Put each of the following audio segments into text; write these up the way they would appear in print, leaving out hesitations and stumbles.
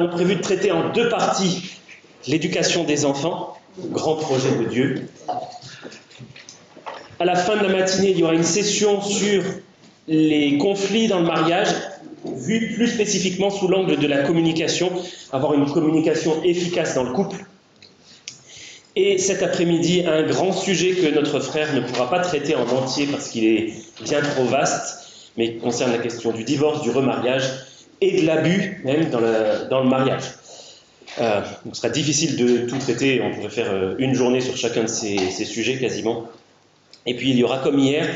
Nous avons prévu de traiter en deux parties l'éducation des enfants, grand projet de Dieu. À la fin de la matinée, il y aura une session sur les conflits dans le mariage, vu plus spécifiquement sous l'angle de la communication, avoir une communication efficace dans le couple. Et cet après-midi, un grand sujet que notre frère ne pourra pas traiter en entier parce qu'il est bien trop vaste, mais qui concerne la question du divorce, du remariage et de l'abus même dans le mariage. Donc ce sera difficile de tout traiter, on pourrait faire une journée sur chacun de ces sujets quasiment. Et puis il y aura comme hier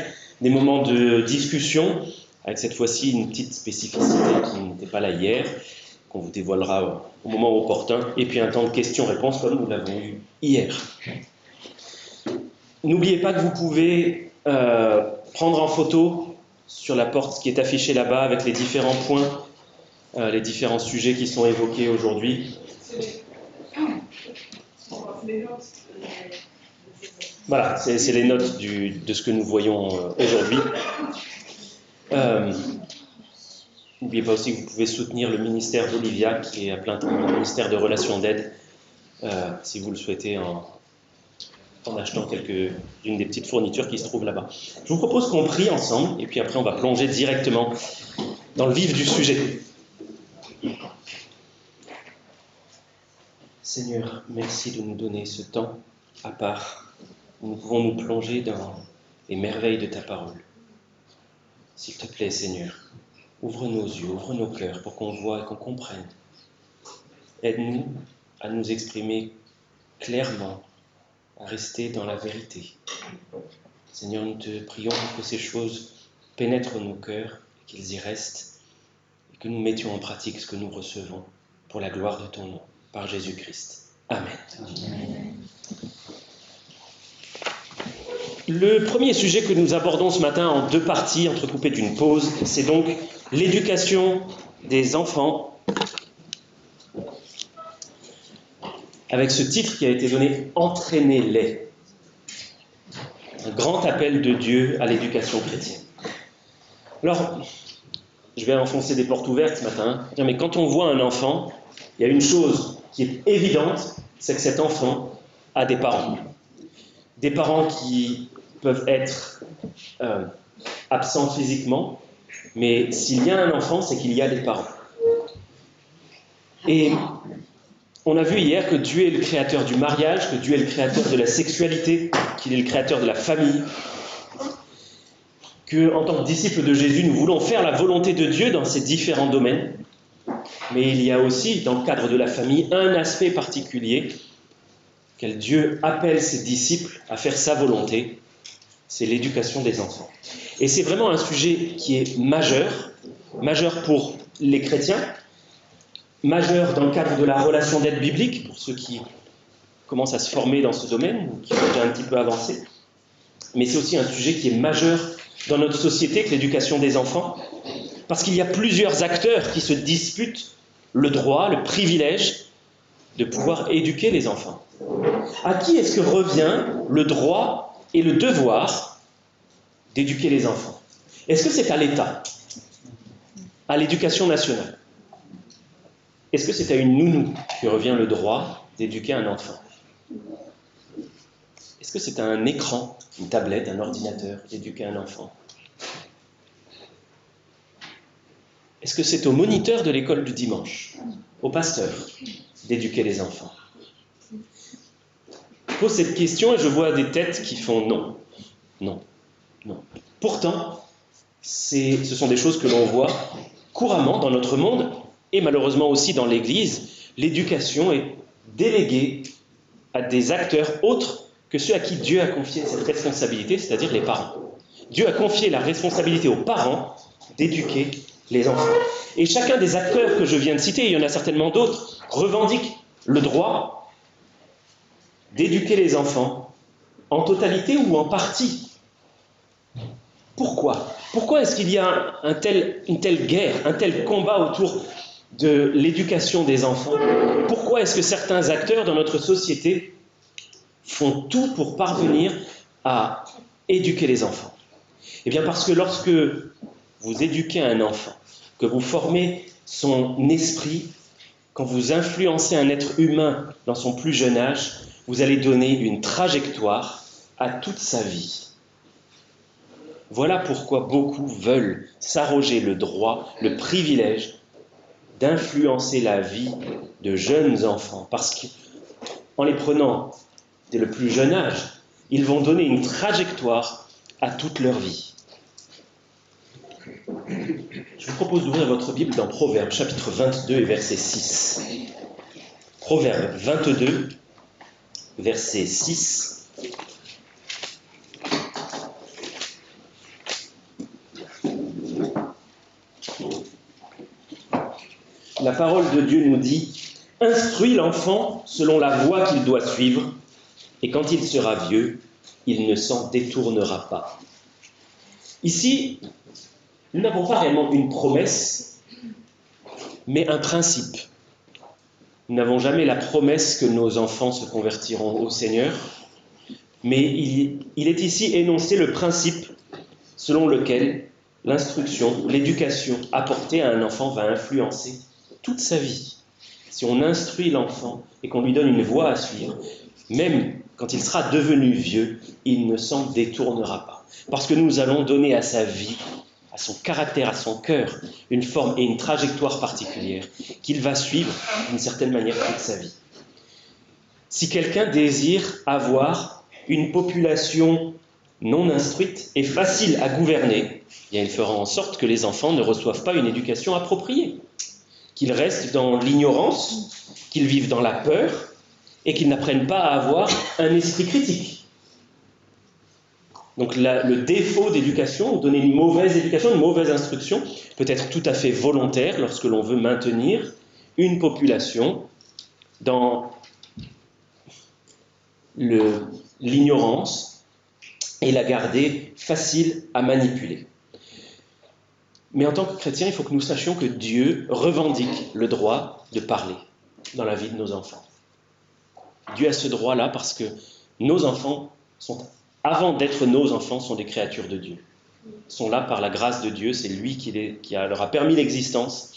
des moments de discussion, avec cette fois-ci une petite spécificité qui n'était pas là hier, qu'on vous dévoilera au moment opportun, et puis un temps de questions-réponses comme nous l'avons eu hier. N'oubliez pas que vous pouvez prendre en photo sur la porte qui est affichée là-bas avec les différents points, les différents sujets qui sont évoqués aujourd'hui. Voilà, c'est les notes de ce que nous voyons aujourd'hui. N'oubliez pas aussi que vous pouvez soutenir le ministère d'Olivia qui est à plein temps dans le ministère de Relations d'aide, si vous le souhaitez, en achetant une des petites fournitures qui se trouvent là-bas. Je vous propose qu'on prie ensemble et puis après on va plonger directement dans le vif du sujet. Seigneur, merci de nous donner ce temps à part où nous pouvons nous plonger dans les merveilles de ta parole. S'il te plaît, Seigneur, ouvre nos yeux, ouvre nos cœurs pour qu'on voie et qu'on comprenne. Aide-nous à nous exprimer clairement, à rester dans la vérité. Seigneur, nous te prions pour que ces choses pénètrent nos cœurs, qu'ils y restent, et que nous mettions en pratique ce que nous recevons pour la gloire de ton nom, par Jésus-Christ. Amen. Amen. Le premier sujet que nous abordons ce matin en deux parties, entrecoupées d'une pause, c'est donc l'éducation des enfants, avec ce titre qui a été donné « Entraînez-les ». Un grand appel de Dieu à l'éducation chrétienne. Alors, je vais enfoncer des portes ouvertes ce matin, mais quand on voit un enfant, il y a une chose qui est évidente, c'est que cet enfant a des parents. Des parents qui peuvent être absents physiquement, mais s'il y a un enfant, c'est qu'il y a des parents. Et on a vu hier que Dieu est le créateur du mariage, que Dieu est le créateur de la sexualité, qu'il est le créateur de la famille, qu'en tant que disciples de Jésus, nous voulons faire la volonté de Dieu dans ces différents domaines. Mais il y a aussi, dans le cadre de la famille, un aspect particulier quel Dieu appelle ses disciples à faire sa volonté, c'est l'éducation des enfants. Et c'est vraiment un sujet qui est majeur pour les chrétiens, majeur dans le cadre de la relation d'aide biblique, pour ceux qui commencent à se former dans ce domaine, ou qui ont déjà un petit peu avancé, mais c'est aussi un sujet qui est majeur dans notre société, que l'éducation des enfants, parce qu'il y a plusieurs acteurs qui se disputent le droit, le privilège de pouvoir éduquer les enfants. À qui est-ce que revient le droit et le devoir d'éduquer les enfants? Est-ce que c'est à l'État, à l'éducation nationale? Est-ce que c'est à une nounou que revient le droit d'éduquer un enfant? Est-ce que c'est à un écran, une tablette, un ordinateur d'éduquer un enfant? Est-ce que c'est au moniteur de l'école du dimanche, au pasteur, d'éduquer les enfants? Je pose cette question et je vois des têtes qui font non, non, non. Pourtant, ce sont des choses que l'on voit couramment dans notre monde et malheureusement aussi dans l'Église. L'éducation est déléguée à des acteurs autres que ceux à qui Dieu a confié cette responsabilité, c'est-à-dire les parents. Dieu a confié la responsabilité aux parents d'éduquer les enfants. Et chacun des acteurs que je viens de citer, il y en a certainement d'autres, revendique le droit d'éduquer les enfants en totalité ou en partie. Pourquoi? Pourquoi est-ce qu'il y a une telle guerre, un tel combat autour de l'éducation des enfants? Pourquoi est-ce que certains acteurs dans notre société font tout pour parvenir à éduquer les enfants? Eh bien parce que lorsque vous éduquez un enfant, que vous formez son esprit, quand vous influencez un être humain dans son plus jeune âge, vous allez donner une trajectoire à toute sa vie. Voilà pourquoi beaucoup veulent s'arroger le droit, le privilège d'influencer la vie de jeunes enfants, parce qu'en les prenant dès le plus jeune âge, ils vont donner une trajectoire à toute leur vie. Je vous propose d'ouvrir votre Bible dans Proverbes, chapitre 22 et verset 6. Proverbes 22, verset 6. La parole de Dieu nous dit « Instruis l'enfant selon la voie qu'il doit suivre, et quand il sera vieux, il ne s'en détournera pas. » Ici, nous n'avons pas réellement une promesse, mais un principe. Nous n'avons jamais la promesse que nos enfants se convertiront au Seigneur, mais il est ici énoncé le principe selon lequel l'instruction, l'éducation apportée à un enfant va influencer toute sa vie. Si on instruit l'enfant et qu'on lui donne une voie à suivre, même quand il sera devenu vieux, il ne s'en détournera pas. Parce que nous allons donner à sa vie, à son caractère, à son cœur, une forme et une trajectoire particulière qu'il va suivre d'une certaine manière toute sa vie. Si quelqu'un désire avoir une population non instruite et facile à gouverner, bien il fera en sorte que les enfants ne reçoivent pas une éducation appropriée, qu'ils restent dans l'ignorance, qu'ils vivent dans la peur et qu'ils n'apprennent pas à avoir un esprit critique. Donc le défaut d'éducation, ou donner une mauvaise éducation, une mauvaise instruction, peut être tout à fait volontaire lorsque l'on veut maintenir une population dans l'ignorance et la garder facile à manipuler. Mais en tant que chrétiens, il faut que nous sachions que Dieu revendique le droit de parler dans la vie de nos enfants. Dieu a ce droit-là parce que nos enfants avant d'être nos enfants, sont des créatures de Dieu. Ils sont là par la grâce de Dieu, c'est lui qui leur a permis l'existence.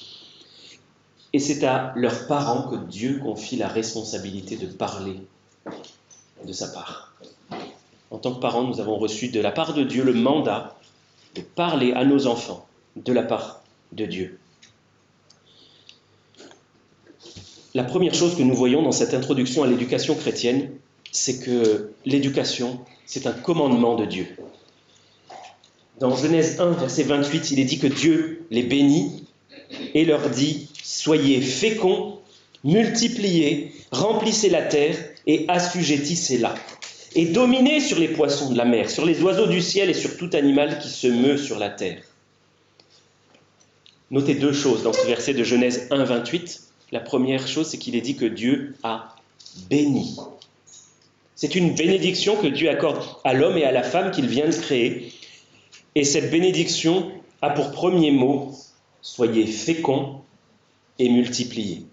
Et c'est à leurs parents que Dieu confie la responsabilité de parler de sa part. En tant que parents, nous avons reçu de la part de Dieu le mandat de parler à nos enfants de la part de Dieu. La première chose que nous voyons dans cette introduction à l'éducation chrétienne, c'est que l'éducation, c'est un commandement de Dieu. Dans Genèse 1, verset 28, il est dit que Dieu les bénit et leur dit « Soyez féconds, multipliez, remplissez la terre et assujettissez-la. Et dominez sur les poissons de la mer, sur les oiseaux du ciel et sur tout animal qui se meut sur la terre. » Notez deux choses dans ce verset de Genèse 1, 28. La première chose, c'est qu'il est dit que Dieu a béni. C'est une bénédiction que Dieu accorde à l'homme et à la femme qu'il vient de créer. Et cette bénédiction a pour premier mot « Soyez féconds et multipliez ».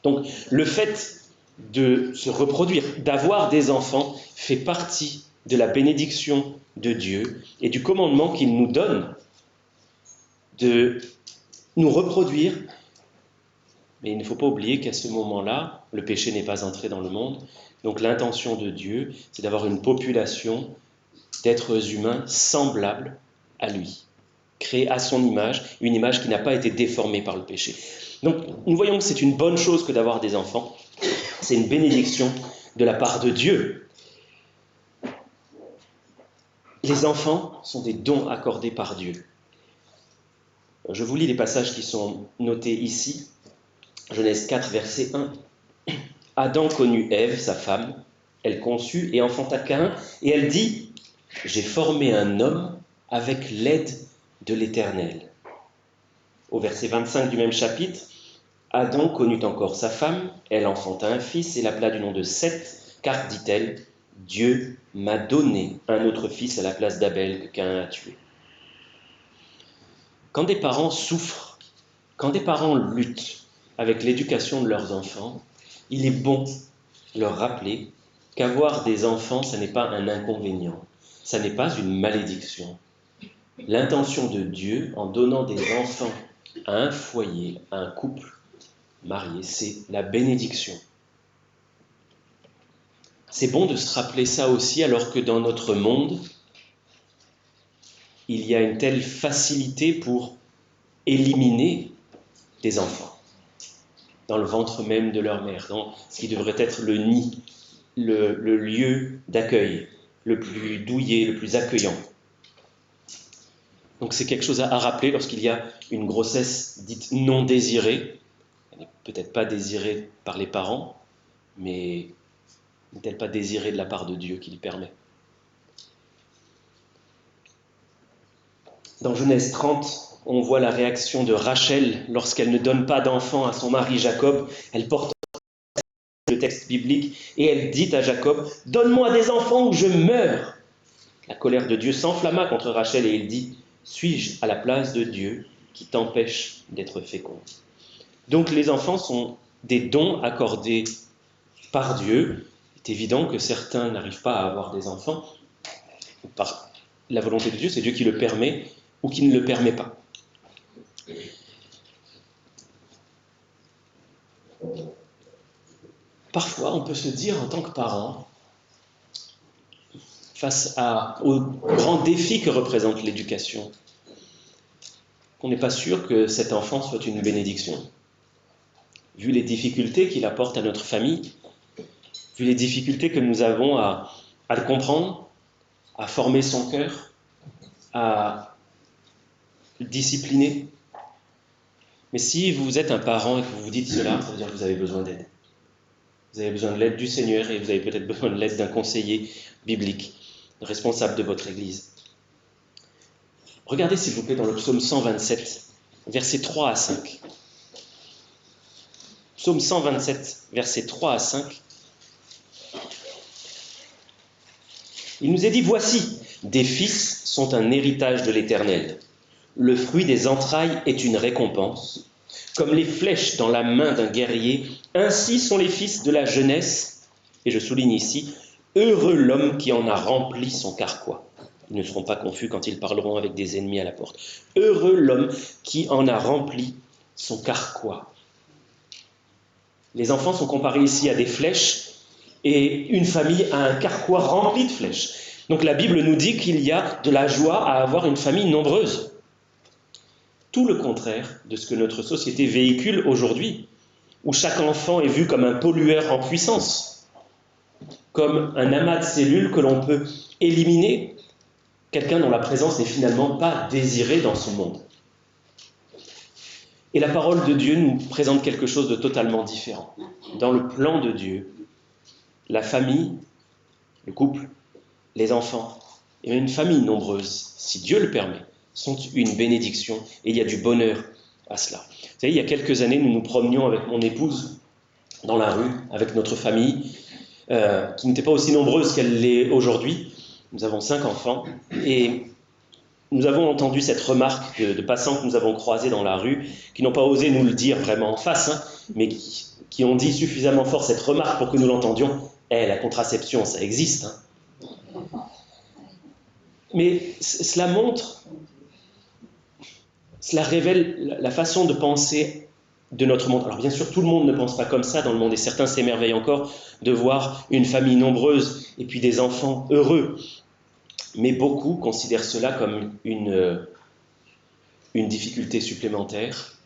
Donc le fait de se reproduire, d'avoir des enfants, fait partie de la bénédiction de Dieu et du commandement qu'il nous donne de nous reproduire. Mais il ne faut pas oublier qu'à ce moment-là, le péché n'est pas entré dans le monde. Donc l'intention de Dieu, c'est d'avoir une population d'êtres humains semblables à lui, créés à son image, une image qui n'a pas été déformée par le péché. Donc nous voyons que c'est une bonne chose que d'avoir des enfants. C'est une bénédiction de la part de Dieu. Les enfants sont des dons accordés par Dieu. Je vous lis les passages qui sont notés ici. Genèse 4, verset 1. Adam connut Ève, sa femme, elle conçut et enfanta Caïn, et elle dit « J'ai formé un homme avec l'aide de l'Éternel. » Au verset 25 du même chapitre, Adam connut encore sa femme, elle enfanta un fils et l'appela du nom de Seth, car, dit-elle, Dieu m'a donné un autre fils à la place d'Abel que Caïn a tué. Quand des parents souffrent, quand des parents luttent avec l'éducation de leurs enfants, il est bon de leur rappeler qu'avoir des enfants, ce n'est pas un inconvénient, ça n'est pas une malédiction. L'intention de Dieu, en donnant des enfants à un foyer, à un couple, mariés, c'est la bénédiction. C'est bon de se rappeler ça aussi alors que dans notre monde, il y a une telle facilité pour éliminer des enfants dans le ventre même de leur mère, dans ce qui devrait être le nid, le lieu d'accueil, le plus douillet, le plus accueillant. Donc c'est quelque chose à rappeler lorsqu'il y a une grossesse dite non désirée. Elle n'est peut-être pas désirée par les parents, mais n'est-elle pas désirée de la part de Dieu qui le permet? Dans Genèse 30, on voit la réaction de Rachel lorsqu'elle ne donne pas d'enfant à son mari Jacob. Elle porte le texte biblique et elle dit à Jacob, « Donne-moi des enfants ou je meurs !» La colère de Dieu s'enflamma contre Rachel et il dit, « Suis-je à la place de Dieu qui t'empêche d'être féconde ?» Donc les enfants sont des dons accordés par Dieu. C'est évident que certains n'arrivent pas à avoir des enfants par la volonté de Dieu, c'est Dieu qui le permet ou qui ne le permet pas. Parfois, on peut se dire en tant que parent, face aux grands défis que représente l'éducation, qu'on n'est pas sûr que cet enfant soit une bénédiction. Vu les difficultés qu'il apporte à notre famille, vu les difficultés que nous avons à le comprendre, à former son cœur, à le discipliner. Mais si vous êtes un parent et que vous vous dites cela, ça veut dire que vous avez besoin d'aide. Vous avez besoin de l'aide du Seigneur et vous avez peut-être besoin de l'aide d'un conseiller biblique, responsable de votre Église. Regardez s'il vous plaît dans le psaume 127, versets 3 à 5. Psaume 127, versets 3 à 5. Il nous est dit, « Voici, des fils sont un héritage de l'Éternel. Le fruit des entrailles est une récompense. Comme les flèches dans la main d'un guerrier, ainsi sont les fils de la jeunesse. » Et je souligne ici, « Heureux l'homme qui en a rempli son carquois. » Ils ne seront pas confus quand ils parleront avec des ennemis à la porte. « Heureux l'homme qui en a rempli son carquois. » Les enfants sont comparés ici à des flèches et une famille a un carquois rempli de flèches. Donc la Bible nous dit qu'il y a de la joie à avoir une famille nombreuse. Tout le contraire de ce que notre société véhicule aujourd'hui, où chaque enfant est vu comme un pollueur en puissance, comme un amas de cellules que l'on peut éliminer, quelqu'un dont la présence n'est finalement pas désirée dans son monde. Et la parole de Dieu nous présente quelque chose de totalement différent. Dans le plan de Dieu, la famille, le couple, les enfants, et même une famille nombreuse, si Dieu le permet, sont une bénédiction et il y a du bonheur à cela. Vous savez, il y a quelques années, nous nous promenions avec mon épouse dans la rue, avec notre famille, qui n'était pas aussi nombreuse qu'elle l'est aujourd'hui. Nous avons 5 enfants et nous avons entendu cette remarque de passants que nous avons croisés dans la rue, qui n'ont pas osé nous le dire vraiment en face, mais qui ont dit suffisamment fort cette remarque pour que nous l'entendions. « la contraception, ça existe. » Mais cela montre, cela révèle la façon de penser de notre monde. Alors bien sûr, tout le monde ne pense pas comme ça dans le monde, et certains s'émerveillent encore de voir une famille nombreuse et puis des enfants heureux. Mais beaucoup considèrent cela comme une difficulté supplémentaire,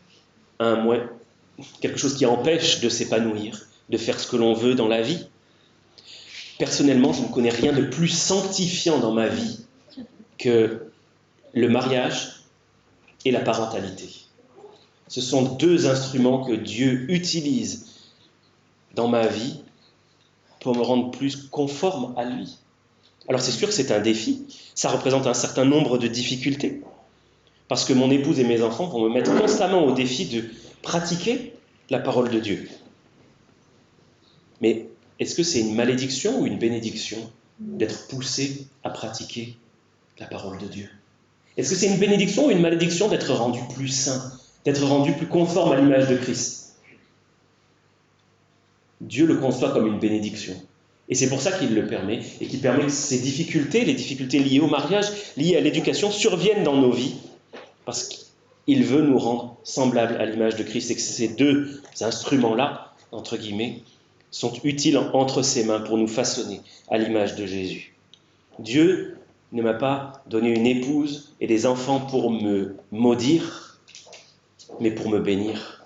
quelque chose qui empêche de s'épanouir, de faire ce que l'on veut dans la vie. Personnellement, je ne connais rien de plus sanctifiant dans ma vie que le mariage et la parentalité. Ce sont 2 instruments que Dieu utilise dans ma vie pour me rendre plus conforme à lui. Alors c'est sûr que c'est un défi, ça représente un certain nombre de difficultés, parce que mon épouse et mes enfants vont me mettre constamment au défi de pratiquer la parole de Dieu. Mais est-ce que c'est une malédiction ou une bénédiction d'être poussé à pratiquer la parole de Dieu? Est-ce que c'est une bénédiction ou une malédiction d'être rendu plus saint, d'être rendu plus conforme à l'image de Christ? Dieu le conçoit comme une bénédiction. Et c'est pour ça qu'il le permet, et qu'il permet que ces difficultés, les difficultés liées au mariage, liées à l'éducation, surviennent dans nos vies, parce il veut nous rendre semblables à l'image de Christ et que ces deux instruments-là, entre guillemets, sont utiles entre ses mains pour nous façonner à l'image de Jésus. Dieu ne m'a pas donné une épouse et des enfants pour me maudire, mais pour me bénir,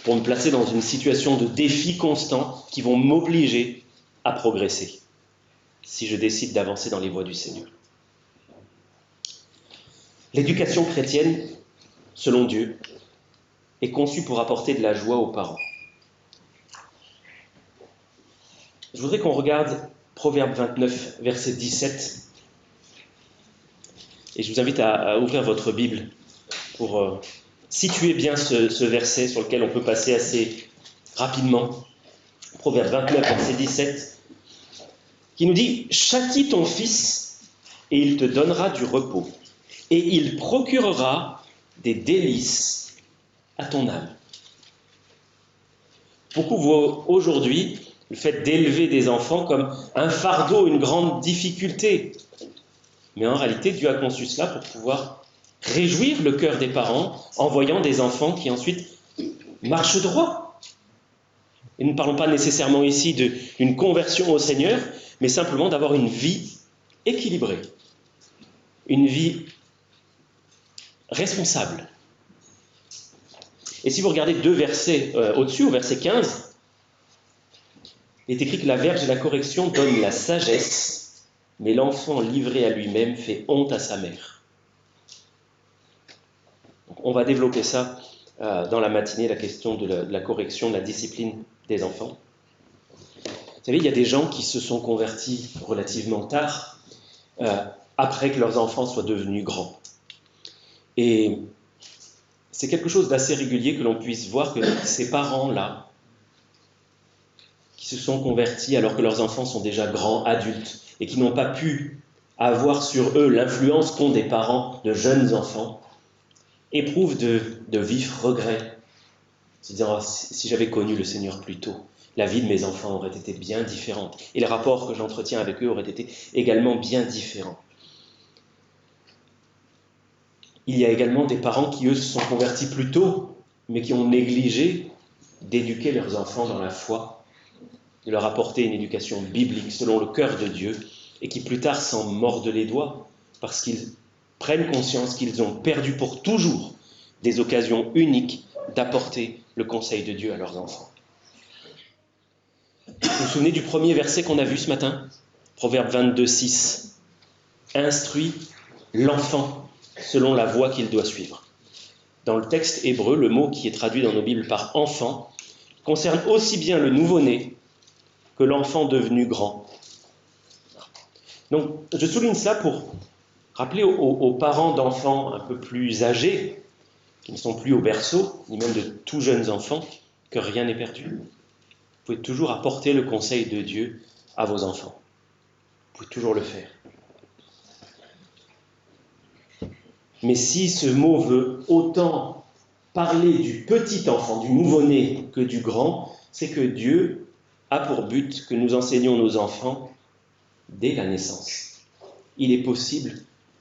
pour me placer dans une situation de défi constant qui vont m'obliger à progresser si je décide d'avancer dans les voies du Seigneur. L'éducation chrétienne, selon Dieu, est conçue pour apporter de la joie aux parents. Je voudrais qu'on regarde Proverbe 29, verset 17. Et je vous invite à ouvrir votre Bible pour situer bien ce verset sur lequel on peut passer assez rapidement. Proverbe 29, verset 17, qui nous dit « Châtie ton fils, et il te donnera du repos, et il procurera des délices à ton âme. » Beaucoup voient aujourd'hui le fait d'élever des enfants comme un fardeau, une grande difficulté. Mais en réalité, Dieu a conçu cela pour pouvoir réjouir le cœur des parents en voyant des enfants qui ensuite marchent droit. Et nous ne parlons pas nécessairement ici d'une conversion au Seigneur, mais simplement d'avoir une vie équilibrée, une vie responsable. Et si vous regardez 2 versets au-dessus, au verset 15, il est écrit que la verge et la correction donnent la sagesse, mais l'enfant livré à lui-même fait honte à sa mère. Donc, on va développer ça dans la matinée, la question de la correction, de la discipline des enfants. Vous savez, il y a des gens qui se sont convertis relativement tard, après que leurs enfants soient devenus grands. Et c'est quelque chose d'assez régulier que l'on puisse voir que ces parents-là, qui se sont convertis alors que leurs enfants sont déjà grands, adultes, et qui n'ont pas pu avoir sur eux l'influence qu'ont des parents de jeunes enfants, éprouvent de vifs regrets, se disant « si j'avais connu le Seigneur plus tôt, la vie de mes enfants aurait été bien différente, et les rapports que j'entretiens avec eux auraient été également bien différents. » Il y a également des parents qui, eux, se sont convertis plus tôt, mais qui ont négligé d'éduquer leurs enfants dans la foi, de leur apporter une éducation biblique selon le cœur de Dieu, et qui plus tard s'en mordent les doigts, parce qu'ils prennent conscience qu'ils ont perdu pour toujours des occasions uniques d'apporter le conseil de Dieu à leurs enfants. Vous vous souvenez du premier verset qu'on a vu ce matin ? Proverbe 22, 6. « Instruis l'enfant selon la voie qu'il doit suivre. » Dans le texte hébreu, le mot qui est traduit dans nos Bibles par « enfant » concerne aussi bien le nouveau-né que l'enfant devenu grand. Donc, je souligne cela pour rappeler aux parents d'enfants un peu plus âgés, qui ne sont plus au berceau, ni même de tout jeunes enfants, que rien n'est perdu. Vous pouvez toujours apporter le conseil de Dieu à vos enfants. Vous pouvez toujours le faire. Mais si ce mot veut autant parler du petit enfant, du nouveau-né, que du grand, c'est que Dieu a pour but que nous enseignions nos enfants dès la naissance. Il est possible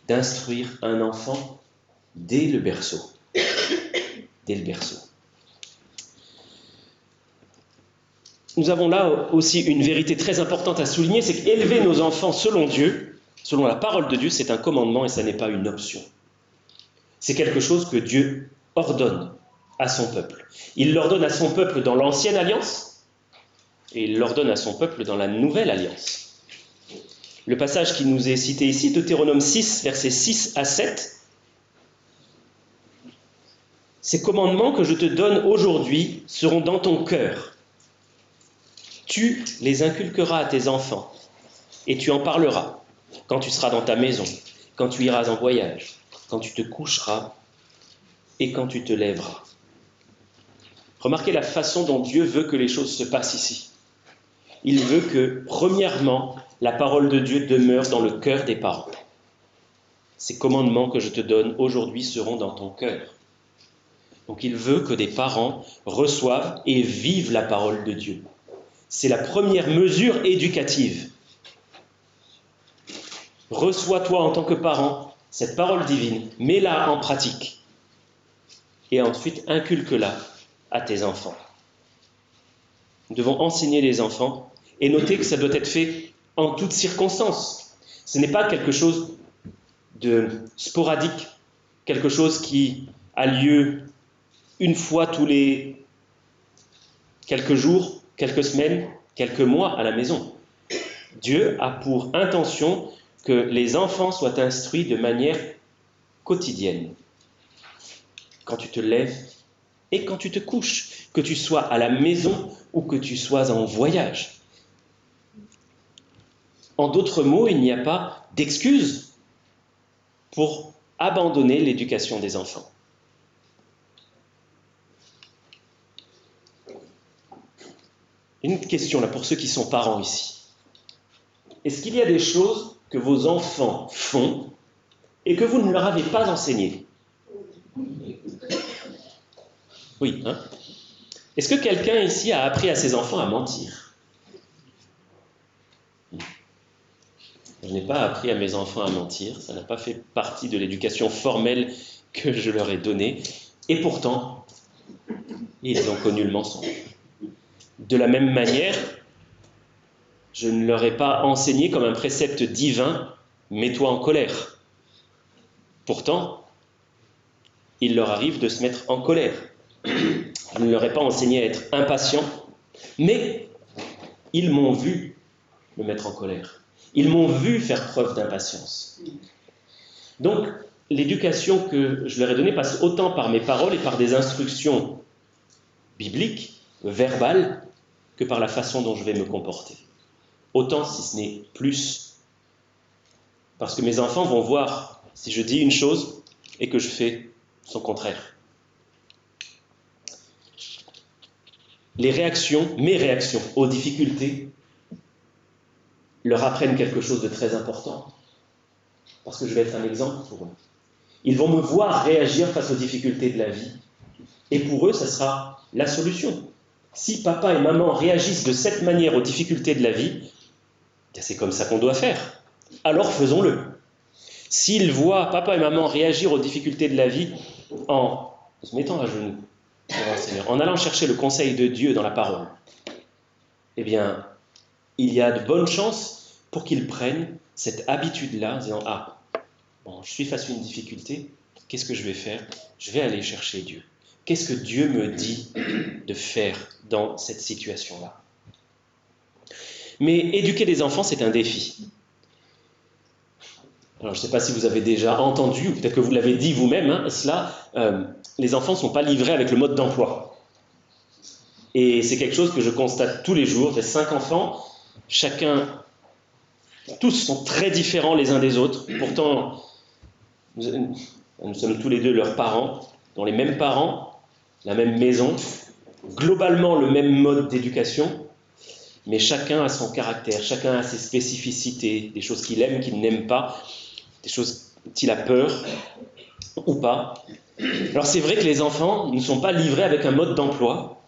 d'instruire un enfant dès le berceau. Dès le berceau. Nous avons là aussi une vérité très importante à souligner, c'est qu'élever nos enfants selon Dieu, selon la parole de Dieu, c'est un commandement et ça n'est pas une option. C'est quelque chose que Dieu ordonne à son peuple. Il l'ordonne à son peuple dans l'ancienne alliance et il l'ordonne à son peuple dans la nouvelle alliance. Le passage qui nous est cité ici, Deutéronome 6, versets 6 à 7, « Ces commandements que je te donne aujourd'hui seront dans ton cœur. Tu les inculqueras à tes enfants et tu en parleras quand tu seras dans ta maison, quand tu iras en voyage, quand tu te coucheras et quand tu te lèveras. » Remarquez la façon dont Dieu veut que les choses se passent ici. Il veut que, premièrement, la parole de Dieu demeure dans le cœur des parents. Ces commandements que je te donne aujourd'hui seront dans ton cœur. Donc il veut que des parents reçoivent et vivent la parole de Dieu. C'est la première mesure éducative. Reçois-toi en tant que parent cette parole divine, mets-la en pratique et ensuite inculque-la à tes enfants. Nous devons enseigner les enfants et noter que ça doit être fait en toutes circonstances. Ce n'est pas quelque chose de sporadique, quelque chose qui a lieu une fois tous les quelques jours, quelques semaines, quelques mois à la maison. Dieu a pour intention que les enfants soient instruits de manière quotidienne. Quand tu te lèves et quand tu te couches, que tu sois à la maison ou que tu sois en voyage. En d'autres mots, il n'y a pas d'excuse pour abandonner l'éducation des enfants. Une question là pour ceux qui sont parents ici. Est-ce qu'il y a des choses que vos enfants font et que vous ne leur avez pas enseignées? Oui, hein? Est-ce que quelqu'un ici a appris à ses enfants à mentir? Je n'ai pas appris à mes enfants à mentir, ça n'a pas fait partie de l'éducation formelle que je leur ai donnée, et pourtant, ils ont connu le mensonge. De la même manière, je ne leur ai pas enseigné comme un précepte divin, mets-toi en colère. Pourtant, il leur arrive de se mettre en colère. Je ne leur ai pas enseigné à être impatients, mais ils m'ont vu me mettre en colère. Ils m'ont vu faire preuve d'impatience. Donc, l'éducation que je leur ai donnée passe autant par mes paroles et par des instructions bibliques, verbales, que par la façon dont je vais me comporter. Autant, si ce n'est plus. Parce que mes enfants vont voir si je dis une chose et que je fais son contraire. Mes réactions aux difficultés leur apprennent quelque chose de très important. Parce que je vais être un exemple pour eux. Ils vont me voir réagir face aux difficultés de la vie. Et pour eux, ça sera la solution. Si papa et maman réagissent de cette manière aux difficultés de la vie, c'est comme ça qu'on doit faire. Alors faisons-le. S'ils voient papa et maman réagir aux difficultés de la vie en se mettant à genoux devant le Seigneur, en allant chercher le conseil de Dieu dans la parole, eh bien, il y a de bonnes chances pour qu'ils prennent cette habitude-là en disant « Ah, bon, je suis face à une difficulté, qu'est-ce que je vais faire? Je vais aller chercher Dieu. Qu'est-ce que Dieu me dit de faire dans cette situation-là » Mais éduquer les enfants, c'est un défi. Alors, je ne sais pas si vous avez déjà entendu, ou peut-être que vous l'avez dit vous-même, les enfants ne sont pas livrés avec le mode d'emploi. Et c'est quelque chose que je constate tous les jours. J'ai 5 enfants, tous sont très différents les uns des autres. Pourtant, nous sommes tous les deux leurs parents, dont les mêmes parents, la même maison, globalement le même mode d'éducation, mais chacun a son caractère, chacun a ses spécificités, des choses qu'il aime, qu'il n'aime pas, des choses dont il a peur ou pas. Alors c'est vrai que les enfants ne sont pas livrés avec un mode d'emploi.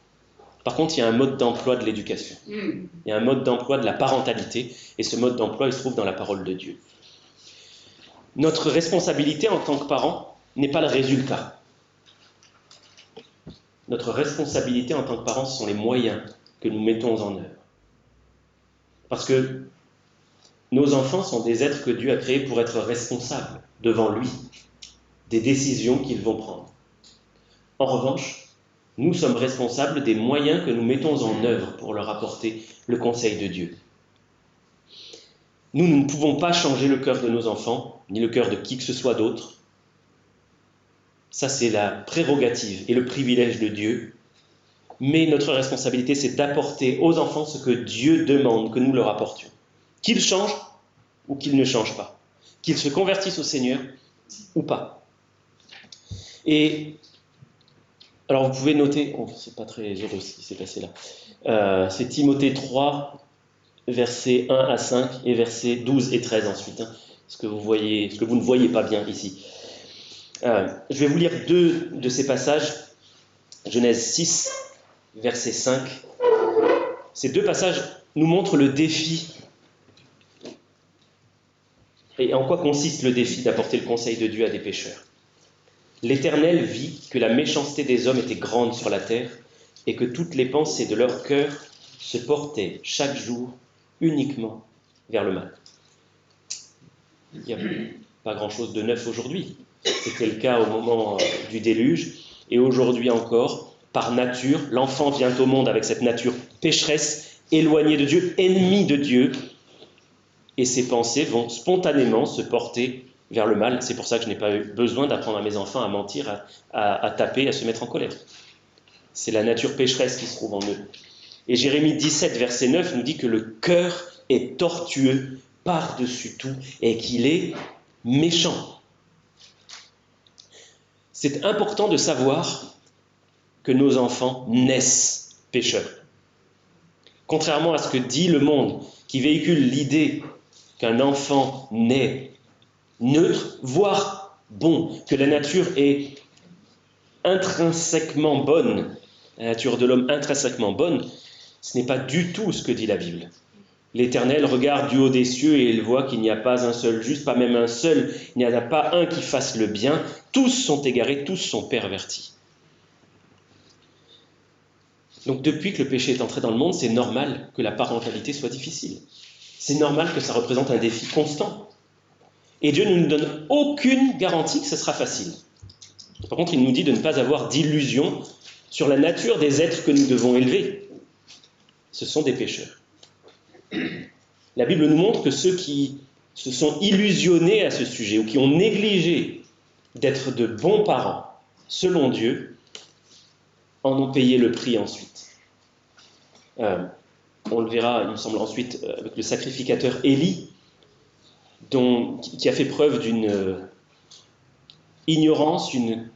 Par contre, il y a un mode d'emploi de l'éducation. Il y a un mode d'emploi de la parentalité, et ce mode d'emploi, il se trouve dans la parole de Dieu. Notre responsabilité en tant que parents n'est pas le résultat. Notre responsabilité en tant que parents, ce sont les moyens que nous mettons en œuvre. Parce que nos enfants sont des êtres que Dieu a créés pour être responsables devant lui des décisions qu'ils vont prendre. En revanche, nous sommes responsables des moyens que nous mettons en œuvre pour leur apporter le conseil de Dieu. Nous ne pouvons pas changer le cœur de nos enfants, ni le cœur de qui que ce soit d'autre. Ça, c'est la prérogative et le privilège de Dieu. Mais notre responsabilité, c'est d'apporter aux enfants ce que Dieu demande que nous leur apportions. Qu'ils changent ou qu'ils ne changent pas. Qu'ils se convertissent au Seigneur ou pas. Et alors vous pouvez noter, c'est pas très heureux ce qui s'est passé là. C'est Timothée 3, versets 1 à 5 et versets 12 et 13 ensuite. Ce que vous ne voyez pas bien ici. Je vais vous lire 2 de ces passages. Genèse 6, verset 5. Ces 2 passages nous montrent le défi. Et en quoi consiste le défi d'apporter le conseil de Dieu à des pécheurs. L'Éternel vit que la méchanceté des hommes était grande sur la terre et que toutes les pensées de leur cœur se portaient chaque jour uniquement vers le mal. Il n'y a pas grand-chose de neuf aujourd'hui. C'était le cas au moment du déluge. Et aujourd'hui encore, par nature, l'enfant vient au monde avec cette nature pécheresse, éloignée de Dieu, ennemie de Dieu. Et ses pensées vont spontanément se porter vers le mal. C'est pour ça que je n'ai pas eu besoin d'apprendre à mes enfants à mentir, à taper, à se mettre en colère. C'est la nature pécheresse qui se trouve en eux. Et Jérémie 17, verset 9 nous dit que le cœur est tortueux par-dessus tout et qu'il est méchant. C'est important de savoir que nos enfants naissent pécheurs. Contrairement à ce que dit le monde, qui véhicule l'idée qu'un enfant naît neutre, voire bon, que la nature est intrinsèquement bonne, la nature de l'homme intrinsèquement bonne, ce n'est pas du tout ce que dit la Bible. L'Éternel regarde du haut des cieux et il voit qu'il n'y a pas un seul juste, pas même un seul, il n'y en a pas un qui fasse le bien, tous sont égarés, tous sont pervertis. Donc depuis que le péché est entré dans le monde, c'est normal que la parentalité soit difficile. C'est normal que ça représente un défi constant. Et Dieu ne nous donne aucune garantie que ce sera facile. Par contre, il nous dit de ne pas avoir d'illusions sur la nature des êtres que nous devons élever. Ce sont des pécheurs. La Bible nous montre que ceux qui se sont illusionnés à ce sujet ou qui ont négligé d'être de bons parents selon Dieu en ont payé le prix ensuite. On le verra, il me semble, ensuite avec le sacrificateur Élie, qui a fait preuve d'une ignorance, une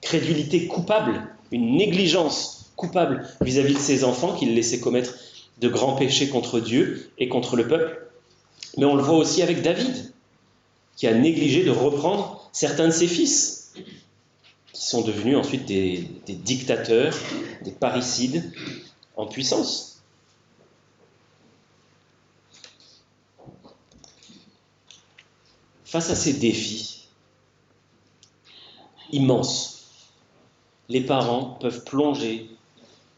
crédulité coupable, une négligence coupable vis-à-vis de ses enfants, qu'il laissait commettre de grands péchés contre Dieu et contre le peuple. Mais on le voit aussi avec David, qui a négligé de reprendre certains de ses fils, qui sont devenus ensuite des dictateurs, des parricides en puissance. Face à ces défis immenses, les parents peuvent plonger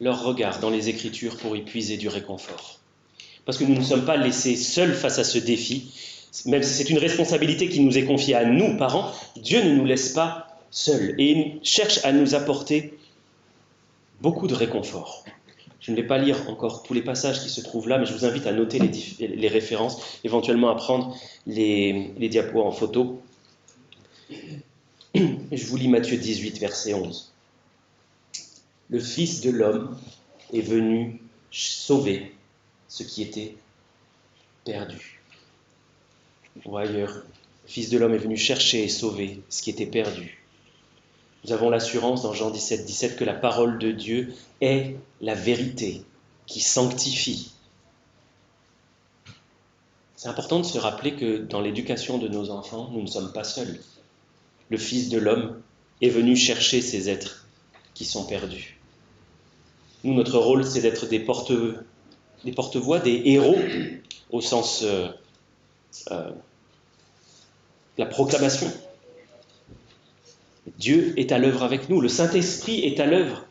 leur regard dans les Écritures pour y puiser du réconfort. Parce que nous ne sommes pas laissés seuls face à ce défi, même si c'est une responsabilité qui nous est confiée à nous, parents, Dieu ne nous laisse pas seuls et il cherche à nous apporter beaucoup de réconfort. Je ne vais pas lire encore tous les passages qui se trouvent là, mais je vous invite à noter les références, éventuellement à prendre les diapos en photo. Je vous lis Matthieu 18, verset 11. Le Fils de l'homme est venu sauver ce qui était perdu. Ou ailleurs, le Fils de l'homme est venu chercher et sauver ce qui était perdu. Nous avons l'assurance dans Jean 17, 17 que la parole de Dieu est la vérité qui sanctifie. C'est important de se rappeler que dans l'éducation de nos enfants, nous ne sommes pas seuls. Le Fils de l'homme est venu chercher ces êtres qui sont perdus. Nous, notre rôle, c'est d'être des porte-voix, des héros, au sens la proclamation. Dieu est à l'œuvre avec nous, le Saint-Esprit est à l'œuvre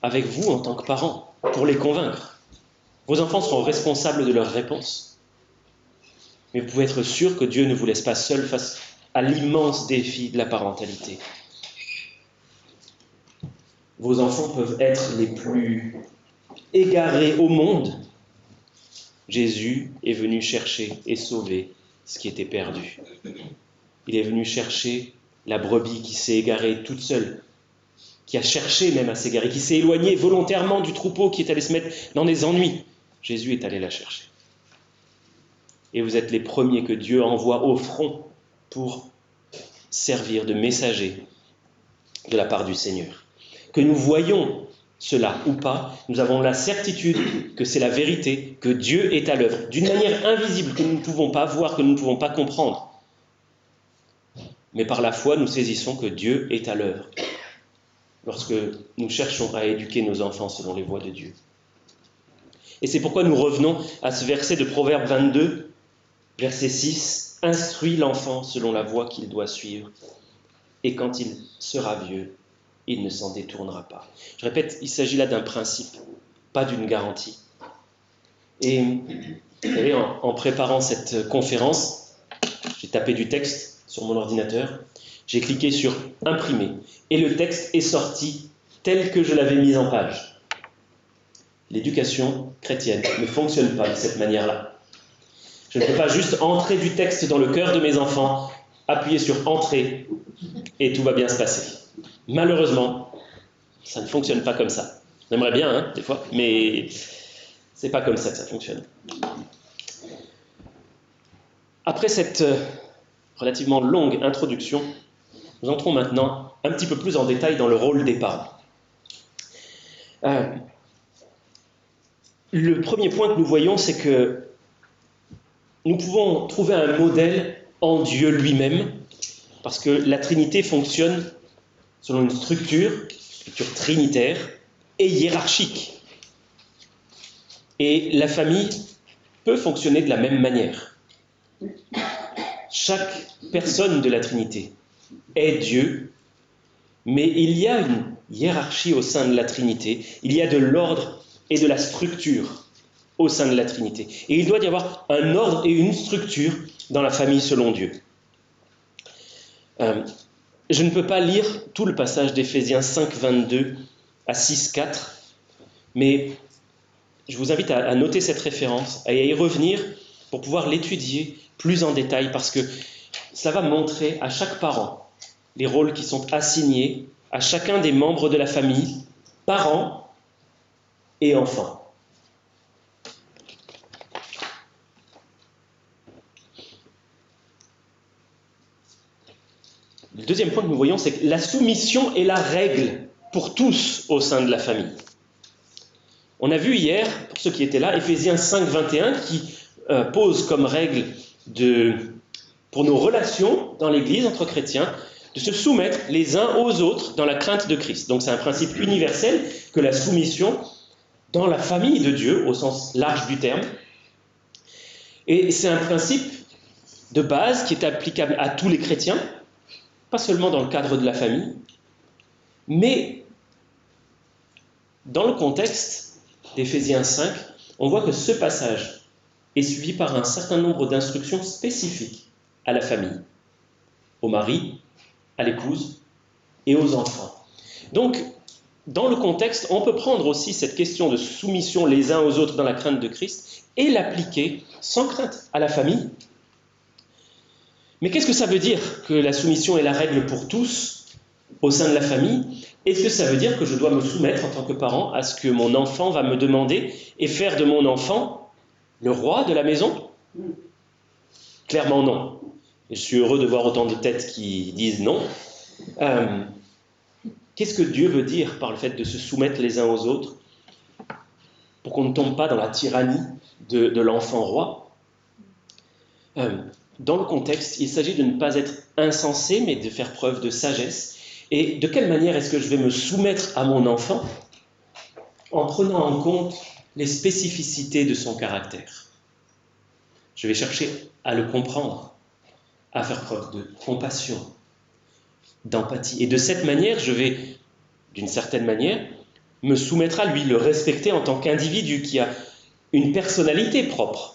avec vous en tant que parents, pour les convaincre. Vos enfants seront responsables de leurs réponses. Mais vous pouvez être sûr que Dieu ne vous laisse pas seul face à l'immense défi de la parentalité. Vos enfants peuvent être les plus égarés au monde. Jésus est venu chercher et sauver ce qui était perdu. Il est venu chercher la brebis qui s'est égarée toute seule, qui a cherché même à s'égarer, qui s'est éloignée volontairement du troupeau, qui est allé se mettre dans des ennuis. Jésus est allé la chercher. Et vous êtes les premiers que Dieu envoie au front pour servir de messagers de la part du Seigneur. Que nous voyons cela ou pas, nous avons la certitude que c'est la vérité, que Dieu est à l'œuvre, d'une manière invisible que nous ne pouvons pas voir, que nous ne pouvons pas comprendre. Mais par la foi, nous saisissons que Dieu est à l'œuvre lorsque nous cherchons à éduquer nos enfants selon les voies de Dieu. Et c'est pourquoi nous revenons à ce verset de Proverbe 22, verset 6, « Instruis l'enfant selon la voie qu'il doit suivre, et quand il sera vieux, il ne s'en détournera pas. Je répète, il s'agit là d'un principe, pas d'une garantie. Et vous savez, en préparant cette conférence, j'ai tapé du texte sur mon ordinateur, j'ai cliqué sur « Imprimer » et le texte est sorti tel que je l'avais mis en page. L'éducation chrétienne ne fonctionne pas de cette manière-là. Je ne peux pas juste entrer du texte dans le cœur de mes enfants, appuyer sur « Entrer » et tout va bien se passer. Malheureusement, ça ne fonctionne pas comme ça. J'aimerais bien, hein, des fois, mais c'est pas comme ça que ça fonctionne. Après cette relativement longue introduction, nous entrons maintenant un petit peu plus en détail dans le rôle des parents. Le premier point que nous voyons, c'est que nous pouvons trouver un modèle en Dieu lui-même, parce que la Trinité fonctionne selon une structure trinitaire et hiérarchique. Et la famille peut fonctionner de la même manière. Chaque personne de la Trinité est Dieu, mais il y a une hiérarchie au sein de la Trinité, il y a de l'ordre et de la structure au sein de la Trinité. Et il doit y avoir un ordre et une structure dans la famille selon Dieu. Je ne peux pas lire tout le passage d'Éphésiens 5, 22 à 6, 4, mais je vous invite à noter cette référence, à y revenir pour pouvoir l'étudier plus en détail, parce que cela va montrer à chaque parent les rôles qui sont assignés à chacun des membres de la famille, parents et enfants. Le deuxième point que nous voyons, c'est que la soumission est la règle pour tous au sein de la famille. On a vu hier, pour ceux qui étaient là, Éphésiens 5, 21, qui pose comme règle pour nos relations dans l'Église entre chrétiens, de se soumettre les uns aux autres dans la crainte de Christ. Donc c'est un principe universel que la soumission dans la famille de Dieu, au sens large du terme. Et c'est un principe de base qui est applicable à tous les chrétiens, pas seulement dans le cadre de la famille, mais dans le contexte d'Éphésiens 5, on voit que ce passage est suivi par un certain nombre d'instructions spécifiques à la famille, au mari, à l'épouse et aux enfants. Donc, dans le contexte, on peut prendre aussi cette question de soumission les uns aux autres dans la crainte de Christ et l'appliquer sans crainte à la famille. Mais qu'est-ce que ça veut dire que la soumission est la règle pour tous au sein de la famille? Est-ce que ça veut dire que je dois me soumettre en tant que parent à ce que mon enfant va me demander et faire de mon enfant le roi de la maison? Clairement non. Et je suis heureux de voir autant de têtes qui disent non. Qu'est-ce que Dieu veut dire par le fait de se soumettre les uns aux autres pour qu'on ne tombe pas dans la tyrannie de l'enfant roi? Dans le contexte, il s'agit de ne pas être insensé, mais de faire preuve de sagesse. Et de quelle manière est-ce que je vais me soumettre à mon enfant? En prenant en compte les spécificités de son caractère. Je vais chercher à le comprendre, à faire preuve de compassion, d'empathie. Et de cette manière, je vais, d'une certaine manière, me soumettre à lui, le respecter en tant qu'individu qui a une personnalité propre.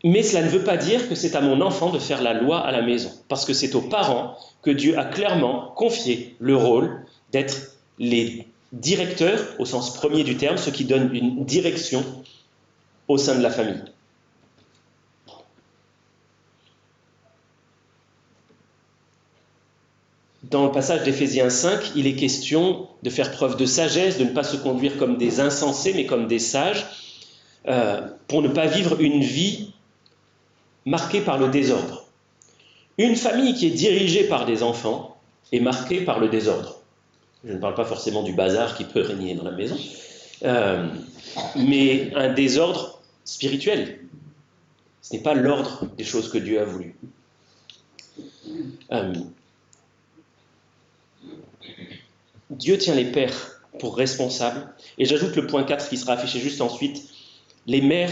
Mais cela ne veut pas dire que c'est à mon enfant de faire la loi à la maison, parce que c'est aux parents que Dieu a clairement confié le rôle d'être les directeurs, au sens premier du terme, ceux qui donnent une direction au sein de la famille. Dans le passage d'Éphésiens 5, il est question de faire preuve de sagesse, de ne pas se conduire comme des insensés, mais comme des sages, pour ne pas vivre une vie marquée par le désordre. Une famille qui est dirigée par des enfants est marquée par le désordre. Je ne parle pas forcément du bazar qui peut régner dans la maison, mais un désordre spirituel. Ce n'est pas l'ordre des choses que Dieu a voulu. Dieu tient les pères pour responsables, et j'ajoute le point 4 qui sera affiché juste ensuite, les mères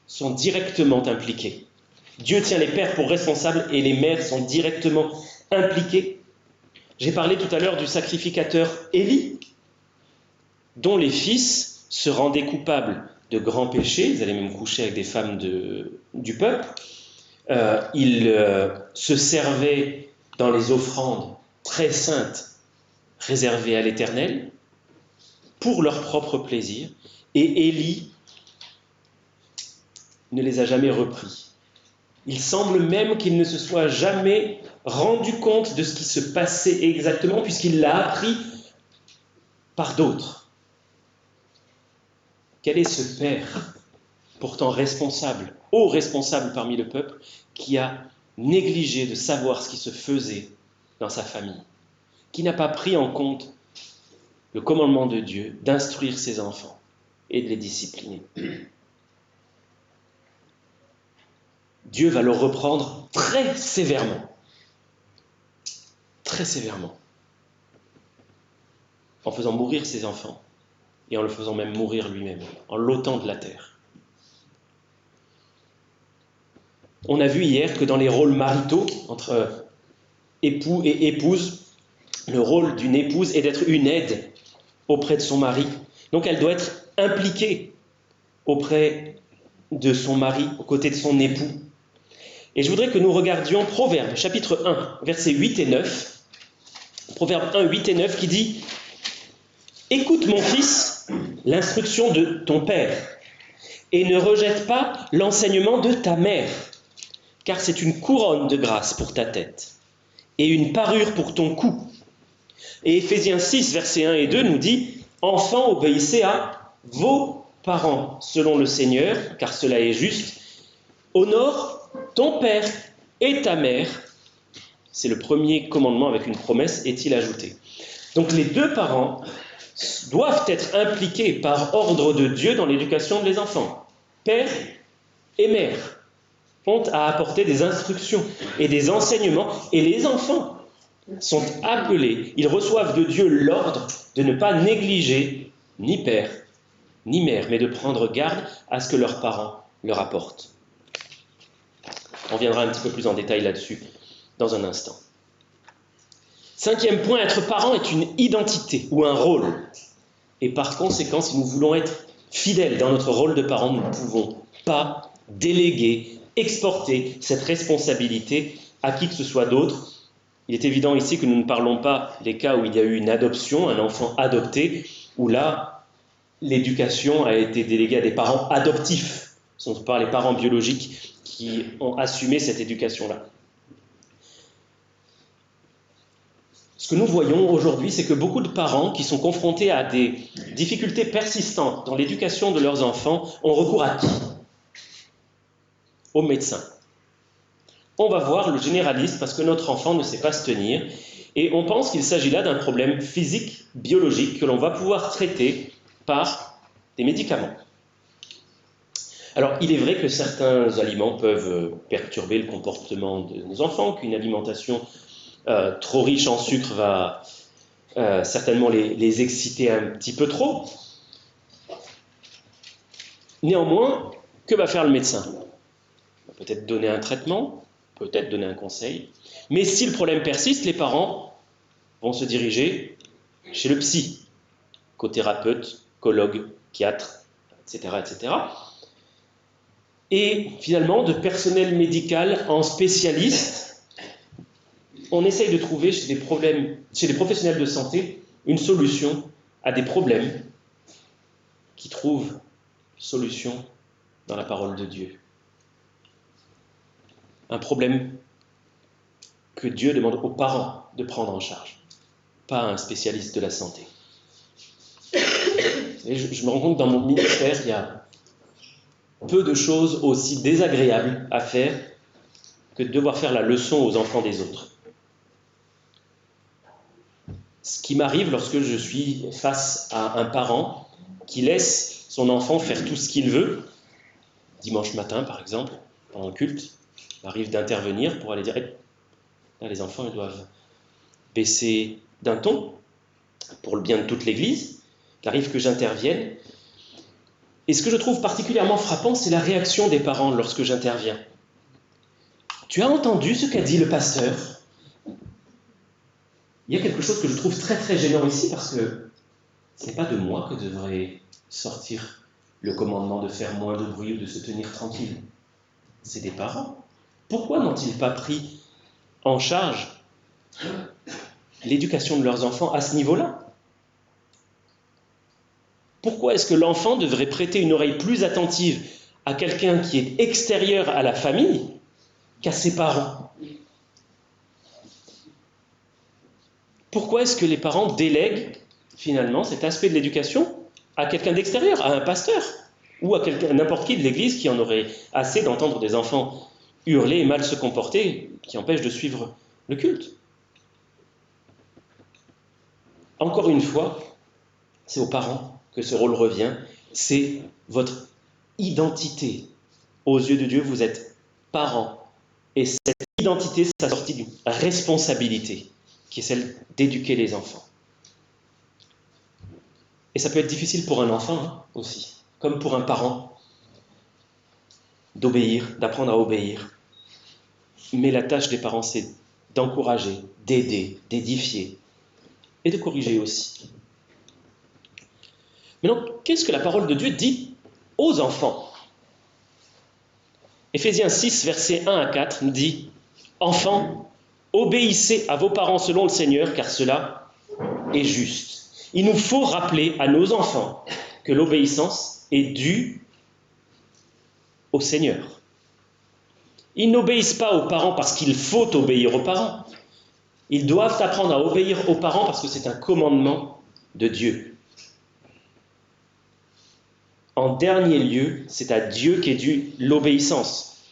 sont directement impliquées Dieu tient les pères pour responsables et les mères sont directement impliquées. J'ai parlé tout à l'heure du sacrificateur Élie, dont les fils se rendaient coupables de grands péchés. Ils allaient même coucher avec des femmes du peuple. Ils se servaient dans les offrandes très saintes réservées à l'Éternel pour leur propre plaisir. Et Élie ne les a jamais repris. Il semble même qu'il ne se soit jamais rendu compte de ce qui se passait exactement, puisqu'il l'a appris par d'autres. Quel est ce père, pourtant responsable, haut responsable parmi le peuple, qui a négligé de savoir ce qui se faisait dans sa famille, qui n'a pas pris en compte le commandement de Dieu d'instruire ses enfants et de les discipliner? Dieu va le reprendre très sévèrement, en faisant mourir ses enfants et en le faisant même mourir lui-même, en l'ôtant de la terre. On a vu hier que dans les rôles maritaux, entre époux et épouse, le rôle d'une épouse est d'être une aide auprès de son mari. Donc elle doit être impliquée auprès de son mari, aux côtés de son époux. Et je voudrais que nous regardions Proverbe, chapitre 1, versets 8 et 9. Proverbe 1, 8 et 9 qui dit « Écoute mon fils, l'instruction de ton père, et ne rejette pas l'enseignement de ta mère, car c'est une couronne de grâce pour ta tête, et une parure pour ton cou. » Et Éphésiens 6, versets 1 et 2 nous dit « Enfants, obéissez à vos parents, selon le Seigneur, car cela est juste. Honore ton père et ta mère. » C'est le premier commandement avec une promesse, est-il ajouté. Donc les deux parents doivent être impliqués par ordre de Dieu dans l'éducation des enfants. Père et mère ont à apporter des instructions et des enseignements, et les enfants sont appelés, ils reçoivent de Dieu l'ordre de ne pas négliger ni père ni mère, mais de prendre garde à ce que leurs parents leur apportent. On viendra un petit peu plus en détail là-dessus dans un instant. Cinquième point, être parent est une identité ou un rôle. Et par conséquent, si nous voulons être fidèles dans notre rôle de parent, nous ne pouvons pas déléguer, exporter cette responsabilité à qui que ce soit d'autre. Il est évident ici que nous ne parlons pas des cas où il y a eu une adoption, un enfant adopté, où là, l'éducation a été déléguée à des parents adoptifs. Ce ne sont pas les parents biologiques qui ont assumé cette éducation-là. Ce que nous voyons aujourd'hui, c'est que beaucoup de parents qui sont confrontés à des difficultés persistantes dans l'éducation de leurs enfants ont recours à qui? Au médecin. On va voir le généraliste parce que notre enfant ne sait pas se tenir et on pense qu'il s'agit là d'un problème physique, biologique que l'on va pouvoir traiter par des médicaments. Alors, il est vrai que certains aliments peuvent perturber le comportement de nos enfants, qu'une alimentation trop riche en sucre va certainement les exciter un petit peu trop. Néanmoins, que va faire le médecin? Il va peut-être donner un traitement, peut-être donner un conseil, mais si le problème persiste, les parents vont se diriger chez le psychothérapeute, psychologue, psychiatre, etc., etc. Et finalement, de personnel médical en spécialiste, on essaye de trouver chez les professionnels de santé une solution à des problèmes qui trouvent solution dans la parole de Dieu. Un problème que Dieu demande aux parents de prendre en charge, pas à un spécialiste de la santé. Et je me rends compte que dans mon ministère, il y a peu de choses aussi désagréables à faire que de devoir faire la leçon aux enfants des autres. Ce qui m'arrive lorsque je suis face à un parent qui laisse son enfant faire tout ce qu'il veut, dimanche matin par exemple, pendant le culte, il m'arrive d'intervenir pour aller dire là, les enfants ils doivent baisser d'un ton pour le bien de toute l'Église. Il arrive que j'intervienne. Et ce que je trouve particulièrement frappant, c'est la réaction des parents lorsque j'interviens. Tu as entendu ce qu'a dit le pasteur? Il y a quelque chose que je trouve très très gênant ici, parce que ce n'est pas de moi que devrait sortir le commandement de faire moins de bruit ou de se tenir tranquille. C'est des parents. Pourquoi n'ont-ils pas pris en charge l'éducation de leurs enfants à ce niveau-là? Pourquoi est-ce que l'enfant devrait prêter une oreille plus attentive à quelqu'un qui est extérieur à la famille qu'à ses parents? Pourquoi est-ce que les parents délèguent finalement cet aspect de l'éducation à quelqu'un d'extérieur, à un pasteur, ou à n'importe qui de l'église qui en aurait assez d'entendre des enfants hurler et mal se comporter, qui empêchent de suivre le culte? Encore une fois, c'est aux parents que ce rôle revient, c'est votre identité. Aux yeux de Dieu, vous êtes parents. Et cette identité, c'est sortie d'une responsabilité, qui est celle d'éduquer les enfants. Et ça peut être difficile pour un enfant aussi, comme pour un parent, d'obéir, d'apprendre à obéir. Mais la tâche des parents, c'est d'encourager, d'aider, d'édifier et de corriger aussi. Maintenant, qu'est-ce que la parole de Dieu dit aux enfants? Éphésiens 6, versets 1 à 4 nous dit « Enfants, obéissez à vos parents selon le Seigneur, car cela est juste. » Il nous faut rappeler à nos enfants que l'obéissance est due au Seigneur. Ils n'obéissent pas aux parents parce qu'il faut obéir aux parents. Ils doivent apprendre à obéir aux parents parce que c'est un commandement de Dieu. En dernier lieu, c'est à Dieu qu'est due l'obéissance.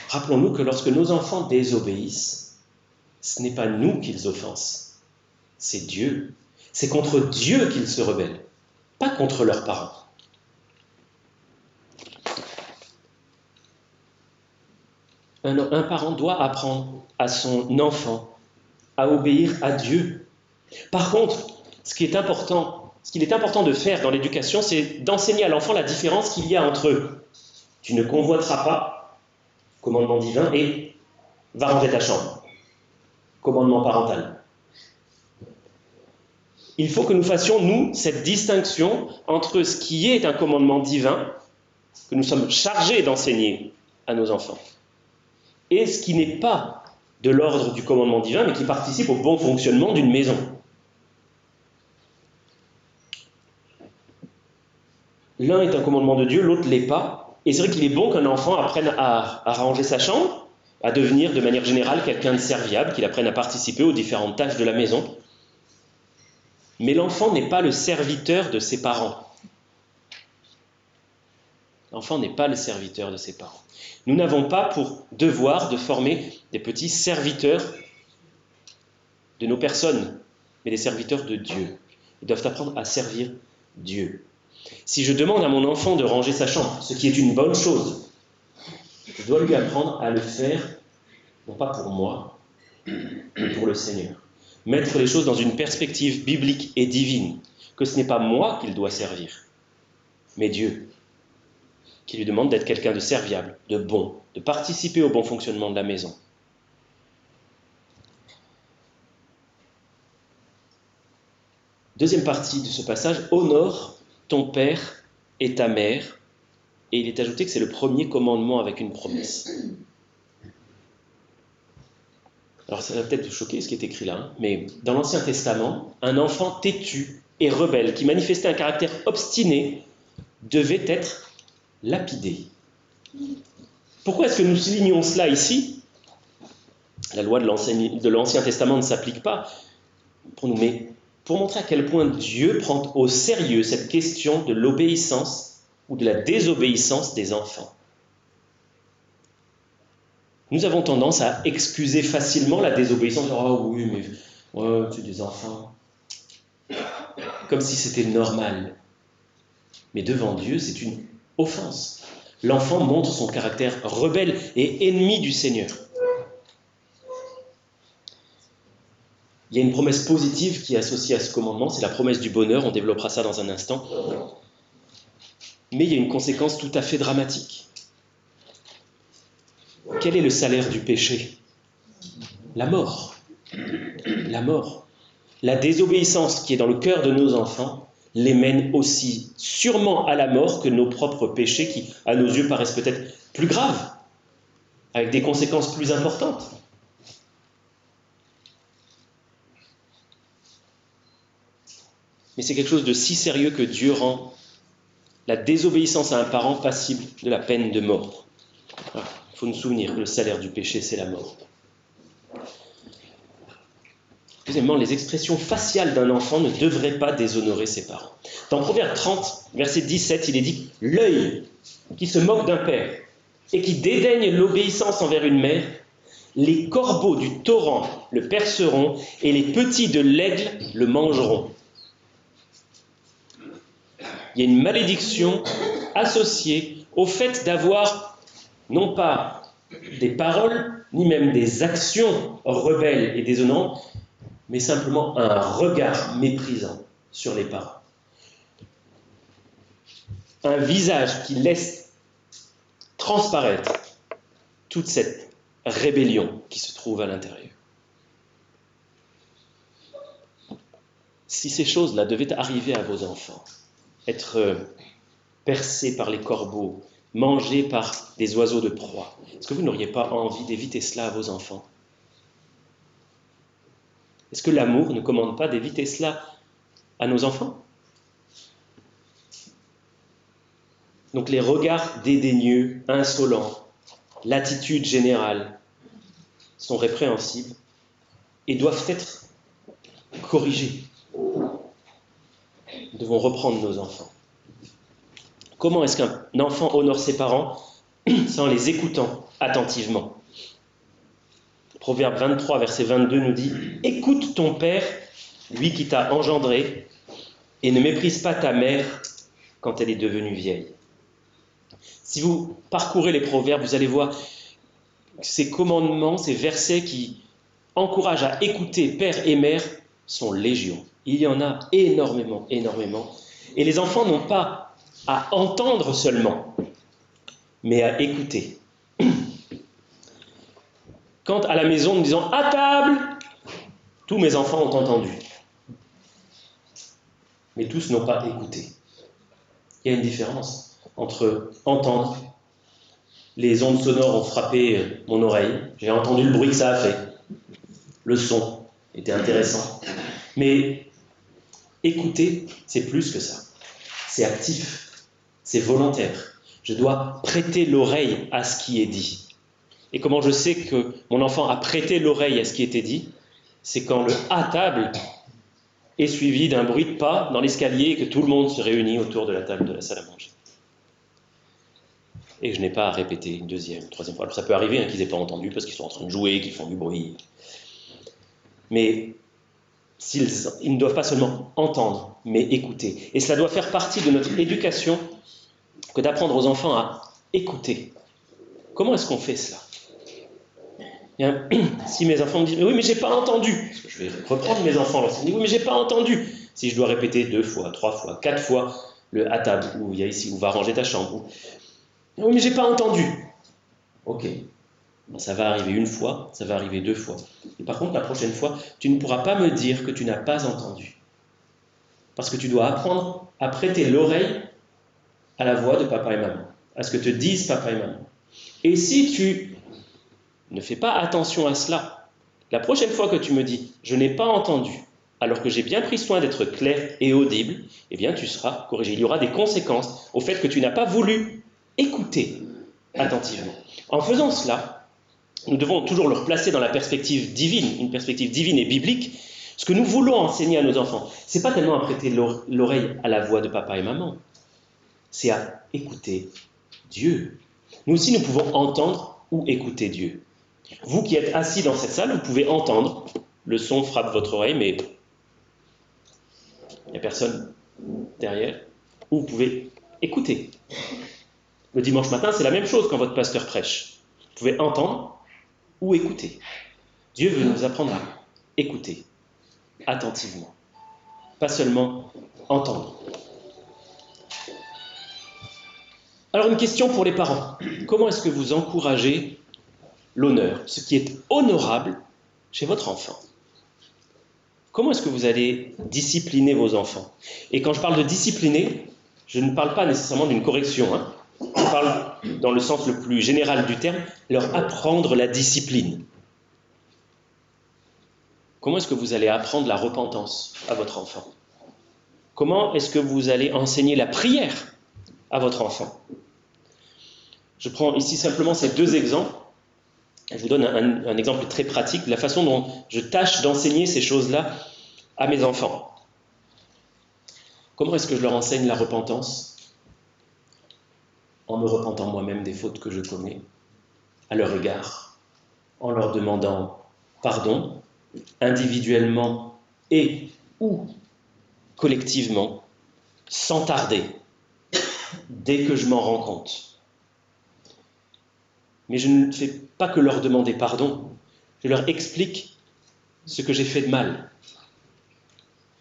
Rappelons-nous que lorsque nos enfants désobéissent, ce n'est pas nous qu'ils offensent, c'est Dieu. C'est contre Dieu qu'ils se rebellent, pas contre leurs parents. Un parent doit apprendre à son enfant à obéir à Dieu. Par contre, ce qu'il est important de faire dans l'éducation, c'est d'enseigner à l'enfant la différence qu'il y a entre « tu ne convoiteras pas », commandement divin, et « va ranger ta chambre », commandement parental. Il faut que nous fassions, nous, cette distinction entre ce qui est un commandement divin, que nous sommes chargés d'enseigner à nos enfants, et ce qui n'est pas de l'ordre du commandement divin, mais qui participe au bon fonctionnement d'une maison. L'un est un commandement de Dieu, l'autre ne l'est pas. Et c'est vrai qu'il est bon qu'un enfant apprenne à ranger sa chambre, à devenir de manière générale quelqu'un de serviable, qu'il apprenne à participer aux différentes tâches de la maison. Mais l'enfant n'est pas le serviteur de ses parents. L'enfant n'est pas le serviteur de ses parents. Nous n'avons pas pour devoir de former des petits serviteurs de nos personnes, mais des serviteurs de Dieu. Ils doivent apprendre à servir Dieu. Si je demande à mon enfant de ranger sa chambre, ce qui est une bonne chose, je dois lui apprendre à le faire, non pas pour moi, mais pour le Seigneur. Mettre les choses dans une perspective biblique et divine, que ce n'est pas moi qu'il doit servir, mais Dieu, qui lui demande d'être quelqu'un de serviable, de bon, de participer au bon fonctionnement de la maison. Deuxième partie de ce passage, honore ton père et ta mère. Et il est ajouté que c'est le premier commandement avec une promesse. Alors ça va peut-être vous choquer ce qui est écrit là, mais dans l'Ancien Testament, un enfant têtu et rebelle qui manifestait un caractère obstiné devait être lapidé. Pourquoi est-ce que nous soulignons cela ici? La loi de l'Ancien Testament ne s'applique pas pour nous, mais pour montrer à quel point Dieu prend au sérieux cette question de l'obéissance ou de la désobéissance des enfants. Nous avons tendance à excuser facilement la désobéissance. « Ah oui, mais c'est des enfants. » Comme si c'était normal. Mais devant Dieu, c'est une offense. L'enfant montre son caractère rebelle et ennemi du Seigneur. Il y a une promesse positive qui est associée à ce commandement, c'est la promesse du bonheur, on développera ça dans un instant. Mais il y a une conséquence tout à fait dramatique. Quel est le salaire du péché? La mort. La mort. La désobéissance qui est dans le cœur de nos enfants les mène aussi sûrement à la mort que nos propres péchés qui, à nos yeux, paraissent peut-être plus graves, avec des conséquences plus importantes. Mais c'est quelque chose de si sérieux que Dieu rend la désobéissance à un parent passible de la peine de mort. Il faut nous souvenir que le salaire du péché, c'est la mort. Deuxièmement, les expressions faciales d'un enfant ne devraient pas déshonorer ses parents. Dans Proverbe 30, verset 17, il est dit « L'œil qui se moque d'un père et qui dédaigne l'obéissance envers une mère, les corbeaux du torrent le perceront et les petits de l'aigle le mangeront. » Il y a une malédiction associée au fait d'avoir non pas des paroles, ni même des actions rebelles et déshonorantes, mais simplement un regard méprisant sur les parents. Un visage qui laisse transparaître toute cette rébellion qui se trouve à l'intérieur. Si ces choses-là devaient arriver à vos enfants, être percés par les corbeaux, mangés par des oiseaux de proie, est-ce que vous n'auriez pas envie d'éviter cela à vos enfants? Est-ce que l'amour ne commande pas d'éviter cela à nos enfants? Donc les regards dédaigneux, insolents, l'attitude générale sont répréhensibles et doivent être corrigés. Nous devons reprendre nos enfants. Comment est-ce qu'un enfant honore ses parents? C'est en les écoutant attentivement. Proverbe 23, verset 22 nous dit « Écoute ton père, lui qui t'a engendré, et ne méprise pas ta mère quand elle est devenue vieille. » Si vous parcourez les proverbes, vous allez voir ces commandements, ces versets qui encouragent à écouter père et mère sont légion. Il y en a énormément, énormément. Et les enfants n'ont pas à entendre seulement, mais à écouter. Quand à la maison nous disons « à table », tous mes enfants ont entendu. Mais tous n'ont pas écouté. Il y a une différence entre entendre. Les ondes sonores ont frappé mon oreille. J'ai entendu le bruit que ça a fait. Le son était intéressant. Mais écouter, c'est plus que ça. C'est actif. C'est volontaire. Je dois prêter l'oreille à ce qui est dit. Et comment je sais que mon enfant a prêté l'oreille à ce qui était dit? C'est quand le « à table » est suivi d'un bruit de pas dans l'escalier et que tout le monde se réunit autour de la table de la salle à manger. Et je n'ai pas à répéter une deuxième, une troisième fois. Alors ça peut arriver qu'ils n'aient pas entendu parce qu'ils sont en train de jouer, qu'ils font du bruit. Mais ils ne doivent pas seulement entendre, mais écouter. Et cela doit faire partie de notre éducation que d'apprendre aux enfants à écouter. Comment est-ce qu'on fait cela? Bien, si mes enfants me disent « oui, mais j'ai pas entendu », parce que je vais reprendre mes enfants lorsqu'ils me disent « oui, mais j'ai pas entendu », si je dois répéter 2 fois, 3 fois, 4 fois le « à table » ou « il y a ici » ou « va ranger ta chambre » ou « oui, mais j'ai pas entendu ». Ok, ça va arriver 1 fois, ça va arriver 2 fois. Et par contre, la prochaine fois, tu ne pourras pas me dire que tu n'as pas entendu. Parce que tu dois apprendre à prêter l'oreille à la voix de papa et maman, à ce que te disent papa et maman. Et si tu ne fais pas attention à cela, la prochaine fois que tu me dis « je n'ai pas entendu », alors que j'ai bien pris soin d'être clair et audible, eh bien tu seras corrigé. Il y aura des conséquences au fait que tu n'as pas voulu écouter attentivement. En faisant cela, nous devons toujours le replacer dans la perspective divine, une perspective divine et biblique. Ce que nous voulons enseigner à nos enfants, ce n'est pas tellement à prêter l'oreille à la voix de papa et maman, c'est à écouter Dieu. Nous aussi, nous pouvons entendre ou écouter Dieu. Vous qui êtes assis dans cette salle, vous pouvez entendre, le son frappe votre oreille, mais il n'y a personne derrière. Ou vous pouvez écouter. Le dimanche matin, c'est la même chose quand votre pasteur prêche. Vous pouvez entendre ou écouter. Dieu veut nous apprendre à écouter attentivement, pas seulement entendre. Alors une question pour les parents. Comment est-ce que vous encouragez l'honneur, ce qui est honorable chez votre enfant. Comment est-ce que vous allez discipliner vos enfants? Et quand je parle de discipliner, je ne parle pas nécessairement d'une correction. Je parle, dans le sens le plus général du terme, leur apprendre la discipline. Comment est-ce que vous allez apprendre la repentance à votre enfant? Comment est-ce que vous allez enseigner la prière à votre enfant? Je prends ici simplement ces deux exemples. Je vous donne un exemple très pratique de la façon dont je tâche d'enseigner ces choses-là à mes enfants. Comment est-ce que je leur enseigne la repentance? En me repentant moi-même des fautes que je commets à leur égard, en leur demandant pardon, individuellement et ou collectivement, sans tarder, dès que je m'en rends compte. Mais je ne fais pas que leur demander pardon, je leur explique ce que j'ai fait de mal.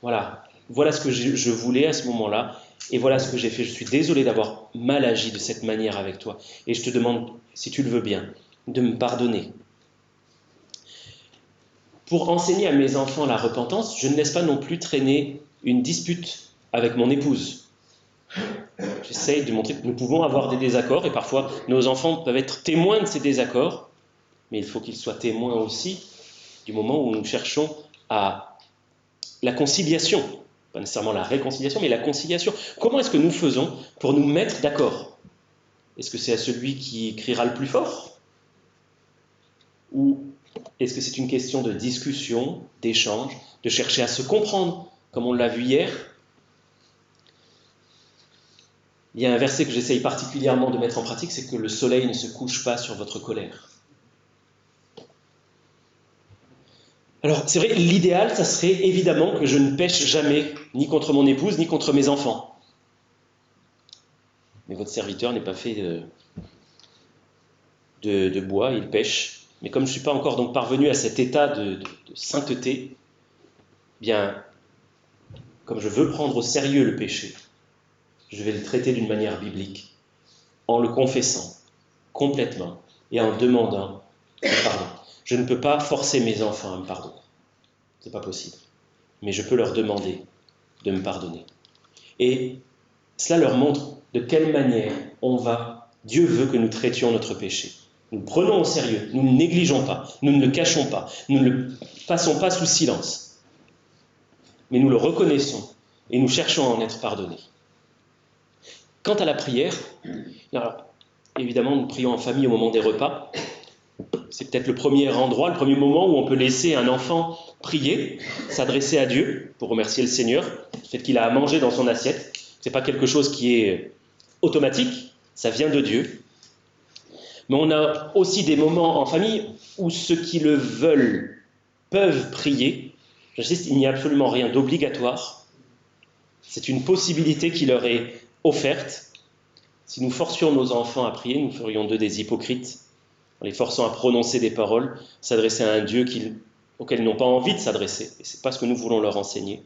Voilà ce que je voulais à ce moment-là, et voilà ce que j'ai fait. Je suis désolé d'avoir mal agi de cette manière avec toi, et je te demande, si tu le veux bien, de me pardonner. Pour enseigner à mes enfants la repentance, je ne laisse pas non plus traîner une dispute avec mon épouse. J'essaye de montrer que nous pouvons avoir des désaccords, et parfois nos enfants peuvent être témoins de ces désaccords, mais il faut qu'ils soient témoins aussi du moment où nous cherchons à la conciliation, pas nécessairement la réconciliation, mais la conciliation. Comment est-ce que nous faisons pour nous mettre d'accord? Est-ce que c'est à celui qui criera le plus fort? Ou est-ce que c'est une question de discussion, d'échange, de chercher à se comprendre, comme on l'a vu hier? Il y a un verset que j'essaye particulièrement de mettre en pratique, c'est que le soleil ne se couche pas sur votre colère. Alors, c'est vrai, l'idéal, ça serait évidemment que je ne pêche jamais, ni contre mon épouse, ni contre mes enfants. Mais votre serviteur n'est pas fait de bois, il pêche. Mais comme je ne suis pas encore donc parvenu à cet état de sainteté, bien, comme je veux prendre au sérieux le péché, je vais le traiter d'une manière biblique, en le confessant complètement et en demandant pardon. Je ne peux pas forcer mes enfants à me pardonner. C'est pas possible. Mais je peux leur demander de me pardonner. Et cela leur montre de quelle manière Dieu veut que nous traitions notre péché. Nous le prenons au sérieux, nous ne le négligeons pas, nous ne le cachons pas, nous ne le passons pas sous silence. Mais nous le reconnaissons et nous cherchons à en être pardonnés. Quant à la prière, alors, évidemment, nous prions en famille au moment des repas. C'est peut-être le premier endroit, le premier moment où on peut laisser un enfant prier, s'adresser à Dieu pour remercier le Seigneur, le fait qu'il a à manger dans son assiette. Ce n'est pas quelque chose qui est automatique, ça vient de Dieu. Mais on a aussi des moments en famille où ceux qui le veulent peuvent prier. J'insiste, il n'y a absolument rien d'obligatoire. C'est une possibilité qui leur est offerte. Si nous forcions nos enfants à prier, nous ferions d'eux des hypocrites, en les forçant à prononcer des paroles, s'adresser à un Dieu auquel ils n'ont pas envie de s'adresser. Et ce n'est pas ce que nous voulons leur enseigner.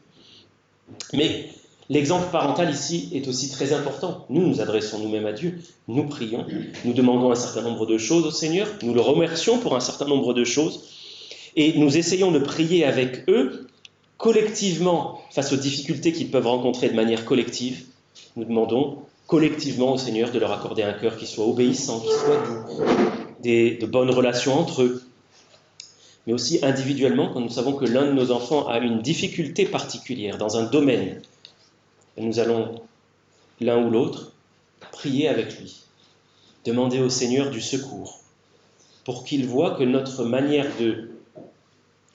Mais l'exemple parental ici est aussi très important. Nous nous adressons nous-mêmes à Dieu, nous prions, nous demandons un certain nombre de choses au Seigneur, nous le remercions pour un certain nombre de choses, et nous essayons de prier avec eux collectivement face aux difficultés qu'ils peuvent rencontrer de manière collective. Nous demandons collectivement au Seigneur de leur accorder un cœur qui soit obéissant, qui soit doux, de bonnes relations entre eux. Mais aussi individuellement, quand nous savons que l'un de nos enfants a une difficulté particulière dans un domaine, nous allons, l'un ou l'autre, prier avec lui, demander au Seigneur du secours, pour qu'il voie que notre manière de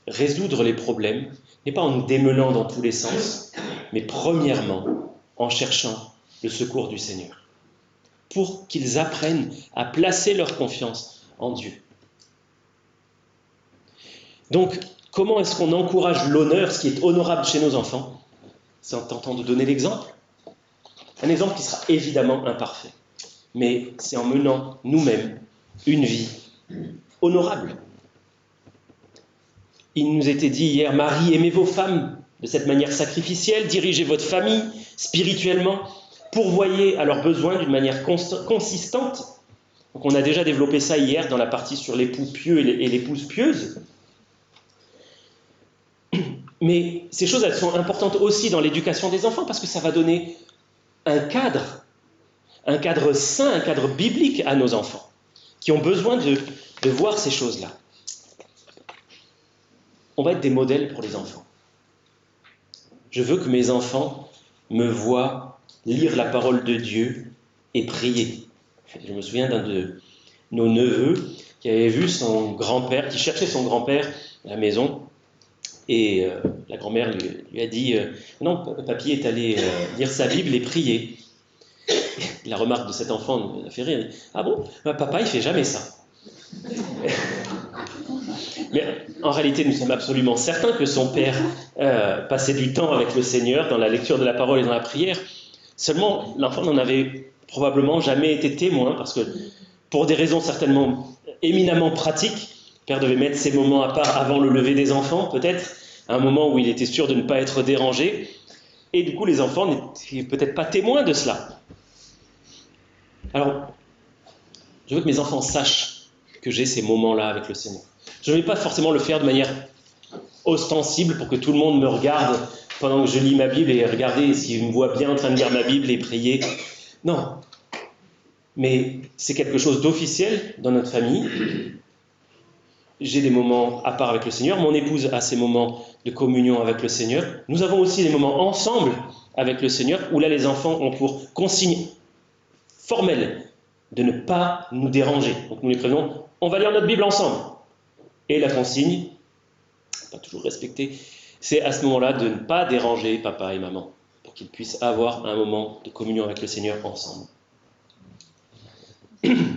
résoudre les problèmes n'est pas en nous démenant dans tous les sens, mais premièrement en cherchant le secours du Seigneur, pour qu'ils apprennent à placer leur confiance en Dieu. Donc, comment est-ce qu'on encourage l'honneur, ce qui est honorable chez nos enfants? C'est en tentant de donner l'exemple. Un exemple qui sera évidemment imparfait, mais c'est en menant nous-mêmes une vie honorable. Il nous était dit hier, Marie, aimez vos femmes de cette manière sacrificielle, dirigez votre famille spirituellement, pourvoyez à leurs besoins d'une manière consistante, Donc on a déjà développé ça hier dans la partie sur l'époux pieux et l'épouse pieuse. Mais ces choses, elles sont importantes aussi dans l'éducation des enfants parce que ça va donner un cadre sain, un cadre biblique à nos enfants qui ont besoin de voir ces choses-là. On va être des modèles pour les enfants. Je veux que mes enfants me voient lire la parole de Dieu et prier. Je me souviens d'un de nos neveux qui avait vu son grand-père, qui cherchait son grand-père à la maison, et la grand-mère lui a dit non, papy est allé lire sa Bible et prier. La remarque de cet enfant a fait rire. Ah bon, papa il fait jamais ça. Mais en réalité, nous sommes absolument certains que son père passait du temps avec le Seigneur dans la lecture de la parole et dans la prière. Seulement, l'enfant n'en avait probablement jamais été témoin parce que, pour des raisons certainement éminemment pratiques, le père devait mettre ses moments à part avant le lever des enfants, peut-être, à un moment où il était sûr de ne pas être dérangé. Et du coup, les enfants n'étaient peut-être pas témoins de cela. Alors, je veux que mes enfants sachent que j'ai ces moments-là avec le Seigneur. Je ne vais pas forcément le faire de manière ostensible pour que tout le monde me regarde pendant que je lis ma Bible et regarder s'il me voit bien en train de lire ma Bible et prier. Non. Mais c'est quelque chose d'officiel dans notre famille. J'ai des moments à part avec le Seigneur. Mon épouse a ses moments de communion avec le Seigneur. Nous avons aussi des moments ensemble avec le Seigneur où là les enfants ont pour consigne formelle de ne pas nous déranger. Donc nous les prévenons, on va lire notre Bible ensemble. Et la consigne, pas toujours respectée, c'est à ce moment-là de ne pas déranger papa et maman, pour qu'ils puissent avoir un moment de communion avec le Seigneur ensemble. De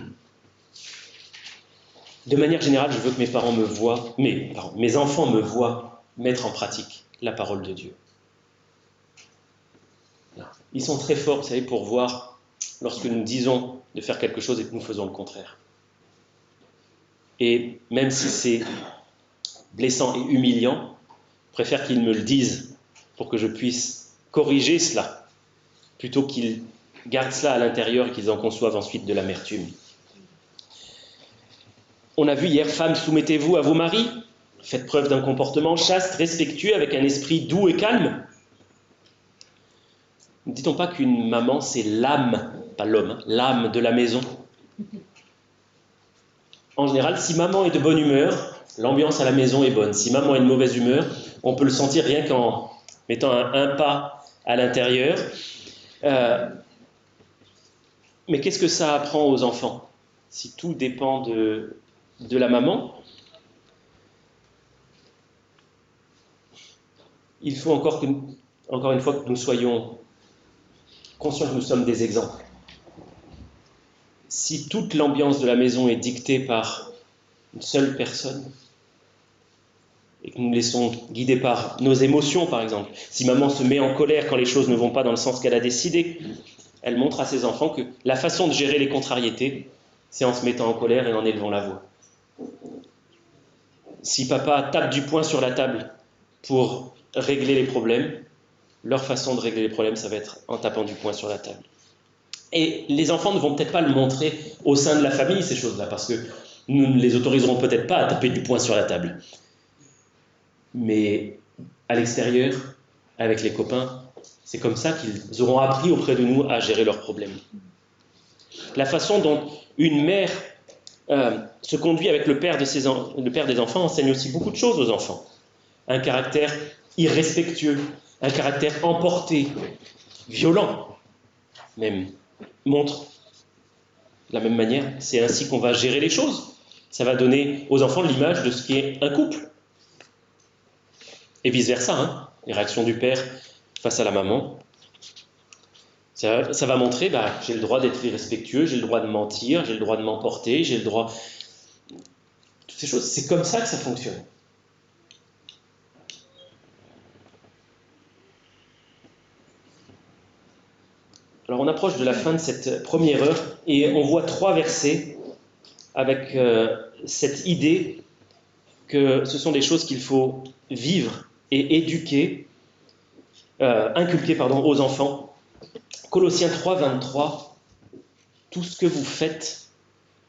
manière générale, je veux que mes parents me voient, mes enfants me voient mettre en pratique la parole de Dieu. Ils sont très forts, vous savez, pour voir lorsque nous disons de faire quelque chose et que nous faisons le contraire. Et même si c'est blessant et humiliant, je préfère qu'ils me le disent pour que je puisse corriger cela, plutôt qu'ils gardent cela à l'intérieur et qu'ils en conçoivent ensuite de l'amertume. On a vu hier, femmes, soumettez-vous à vos maris, faites preuve d'un comportement chaste, respectueux, avec un esprit doux et calme. Ne dit-on pas qu'une maman, c'est l'âme, pas l'homme, l'âme de la maison? En général, si maman est de bonne humeur, l'ambiance à la maison est bonne. Si maman est de mauvaise humeur, on peut le sentir rien qu'en mettant un pas à l'intérieur. Mais qu'est-ce que ça apprend aux enfants? Si tout dépend de la maman, il faut encore une fois que nous soyons conscients que nous sommes des exemples. Si toute l'ambiance de la maison est dictée par une seule personne, et que nous nous laissons guider par nos émotions, par exemple, si maman se met en colère quand les choses ne vont pas dans le sens qu'elle a décidé, elle montre à ses enfants que la façon de gérer les contrariétés, c'est en se mettant en colère et en élevant la voix. Si papa tape du poing sur la table pour régler les problèmes, leur façon de régler les problèmes, ça va être en tapant du poing sur la table. Et les enfants ne vont peut-être pas le montrer au sein de la famille, ces choses-là, parce que nous ne les autoriserons peut-être pas à taper du poing sur la table. Mais à l'extérieur, avec les copains, c'est comme ça qu'ils auront appris auprès de nous à gérer leurs problèmes. La façon dont une mère se conduit avec le père des enfants enseigne aussi beaucoup de choses aux enfants. Un caractère irrespectueux, un caractère emporté, violent, même, montre de la même manière. C'est ainsi qu'on va gérer les choses. Ça va donner aux enfants l'image de ce qu'est un couple. Et vice-versa, les réactions du père face à la maman. Ça va montrer, j'ai le droit d'être irrespectueux, j'ai le droit de mentir, j'ai le droit de m'emporter, j'ai le droit... Toutes ces choses, c'est comme ça que ça fonctionne. Alors on approche de la fin de cette première heure et on voit 3 versets avec cette idée que ce sont des choses qu'il faut vivre et éduquer, inculquer aux enfants. Colossiens 3, 23, tout ce que vous faites,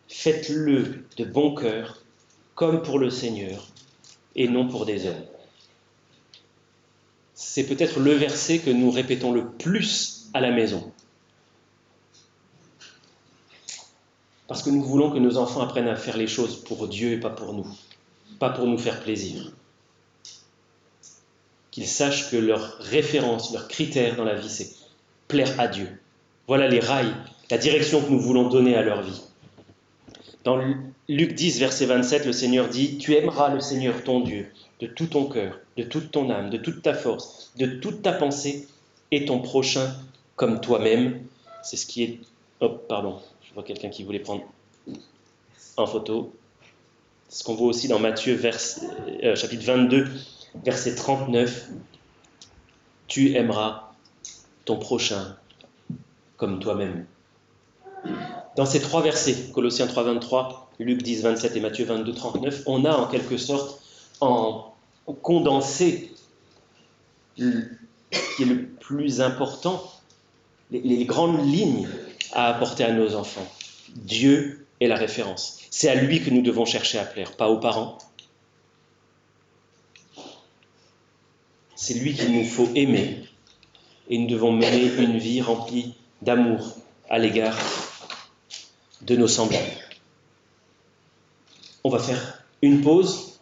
Faites-le de bon cœur, comme pour le Seigneur, et non pour des hommes. C'est peut-être le verset que nous répétons le plus à la maison. Parce que nous voulons que nos enfants apprennent à faire les choses pour Dieu et pas pour nous faire plaisir. Qu'ils sachent que leur référence, leur critère dans la vie, c'est plaire à Dieu. Voilà les rails, la direction que nous voulons donner à leur vie. Dans Luc 10, verset 27, le Seigneur dit « Tu aimeras le Seigneur ton Dieu de tout ton cœur, de toute ton âme, de toute ta force, de toute ta pensée, et ton prochain comme toi-même. » C'est ce qui est... Oh, pardon, je vois quelqu'un qui voulait prendre en photo. C'est ce qu'on voit aussi dans Matthieu, chapitre 22, verset 39. « Tu aimeras ton prochain comme toi-même. » Dans ces trois versets, Colossiens 3, 23, Luc 10, 27 et Matthieu 22, 39, on a en quelque sorte en condensé ce qui est le plus important, les grandes lignes à apporter à nos enfants. Dieu est la référence. C'est à lui que nous devons chercher à plaire, pas aux parents. C'est lui qu'il nous faut aimer et nous devons mener une vie remplie d'amour à l'égard de nos semblables. On va faire une pause.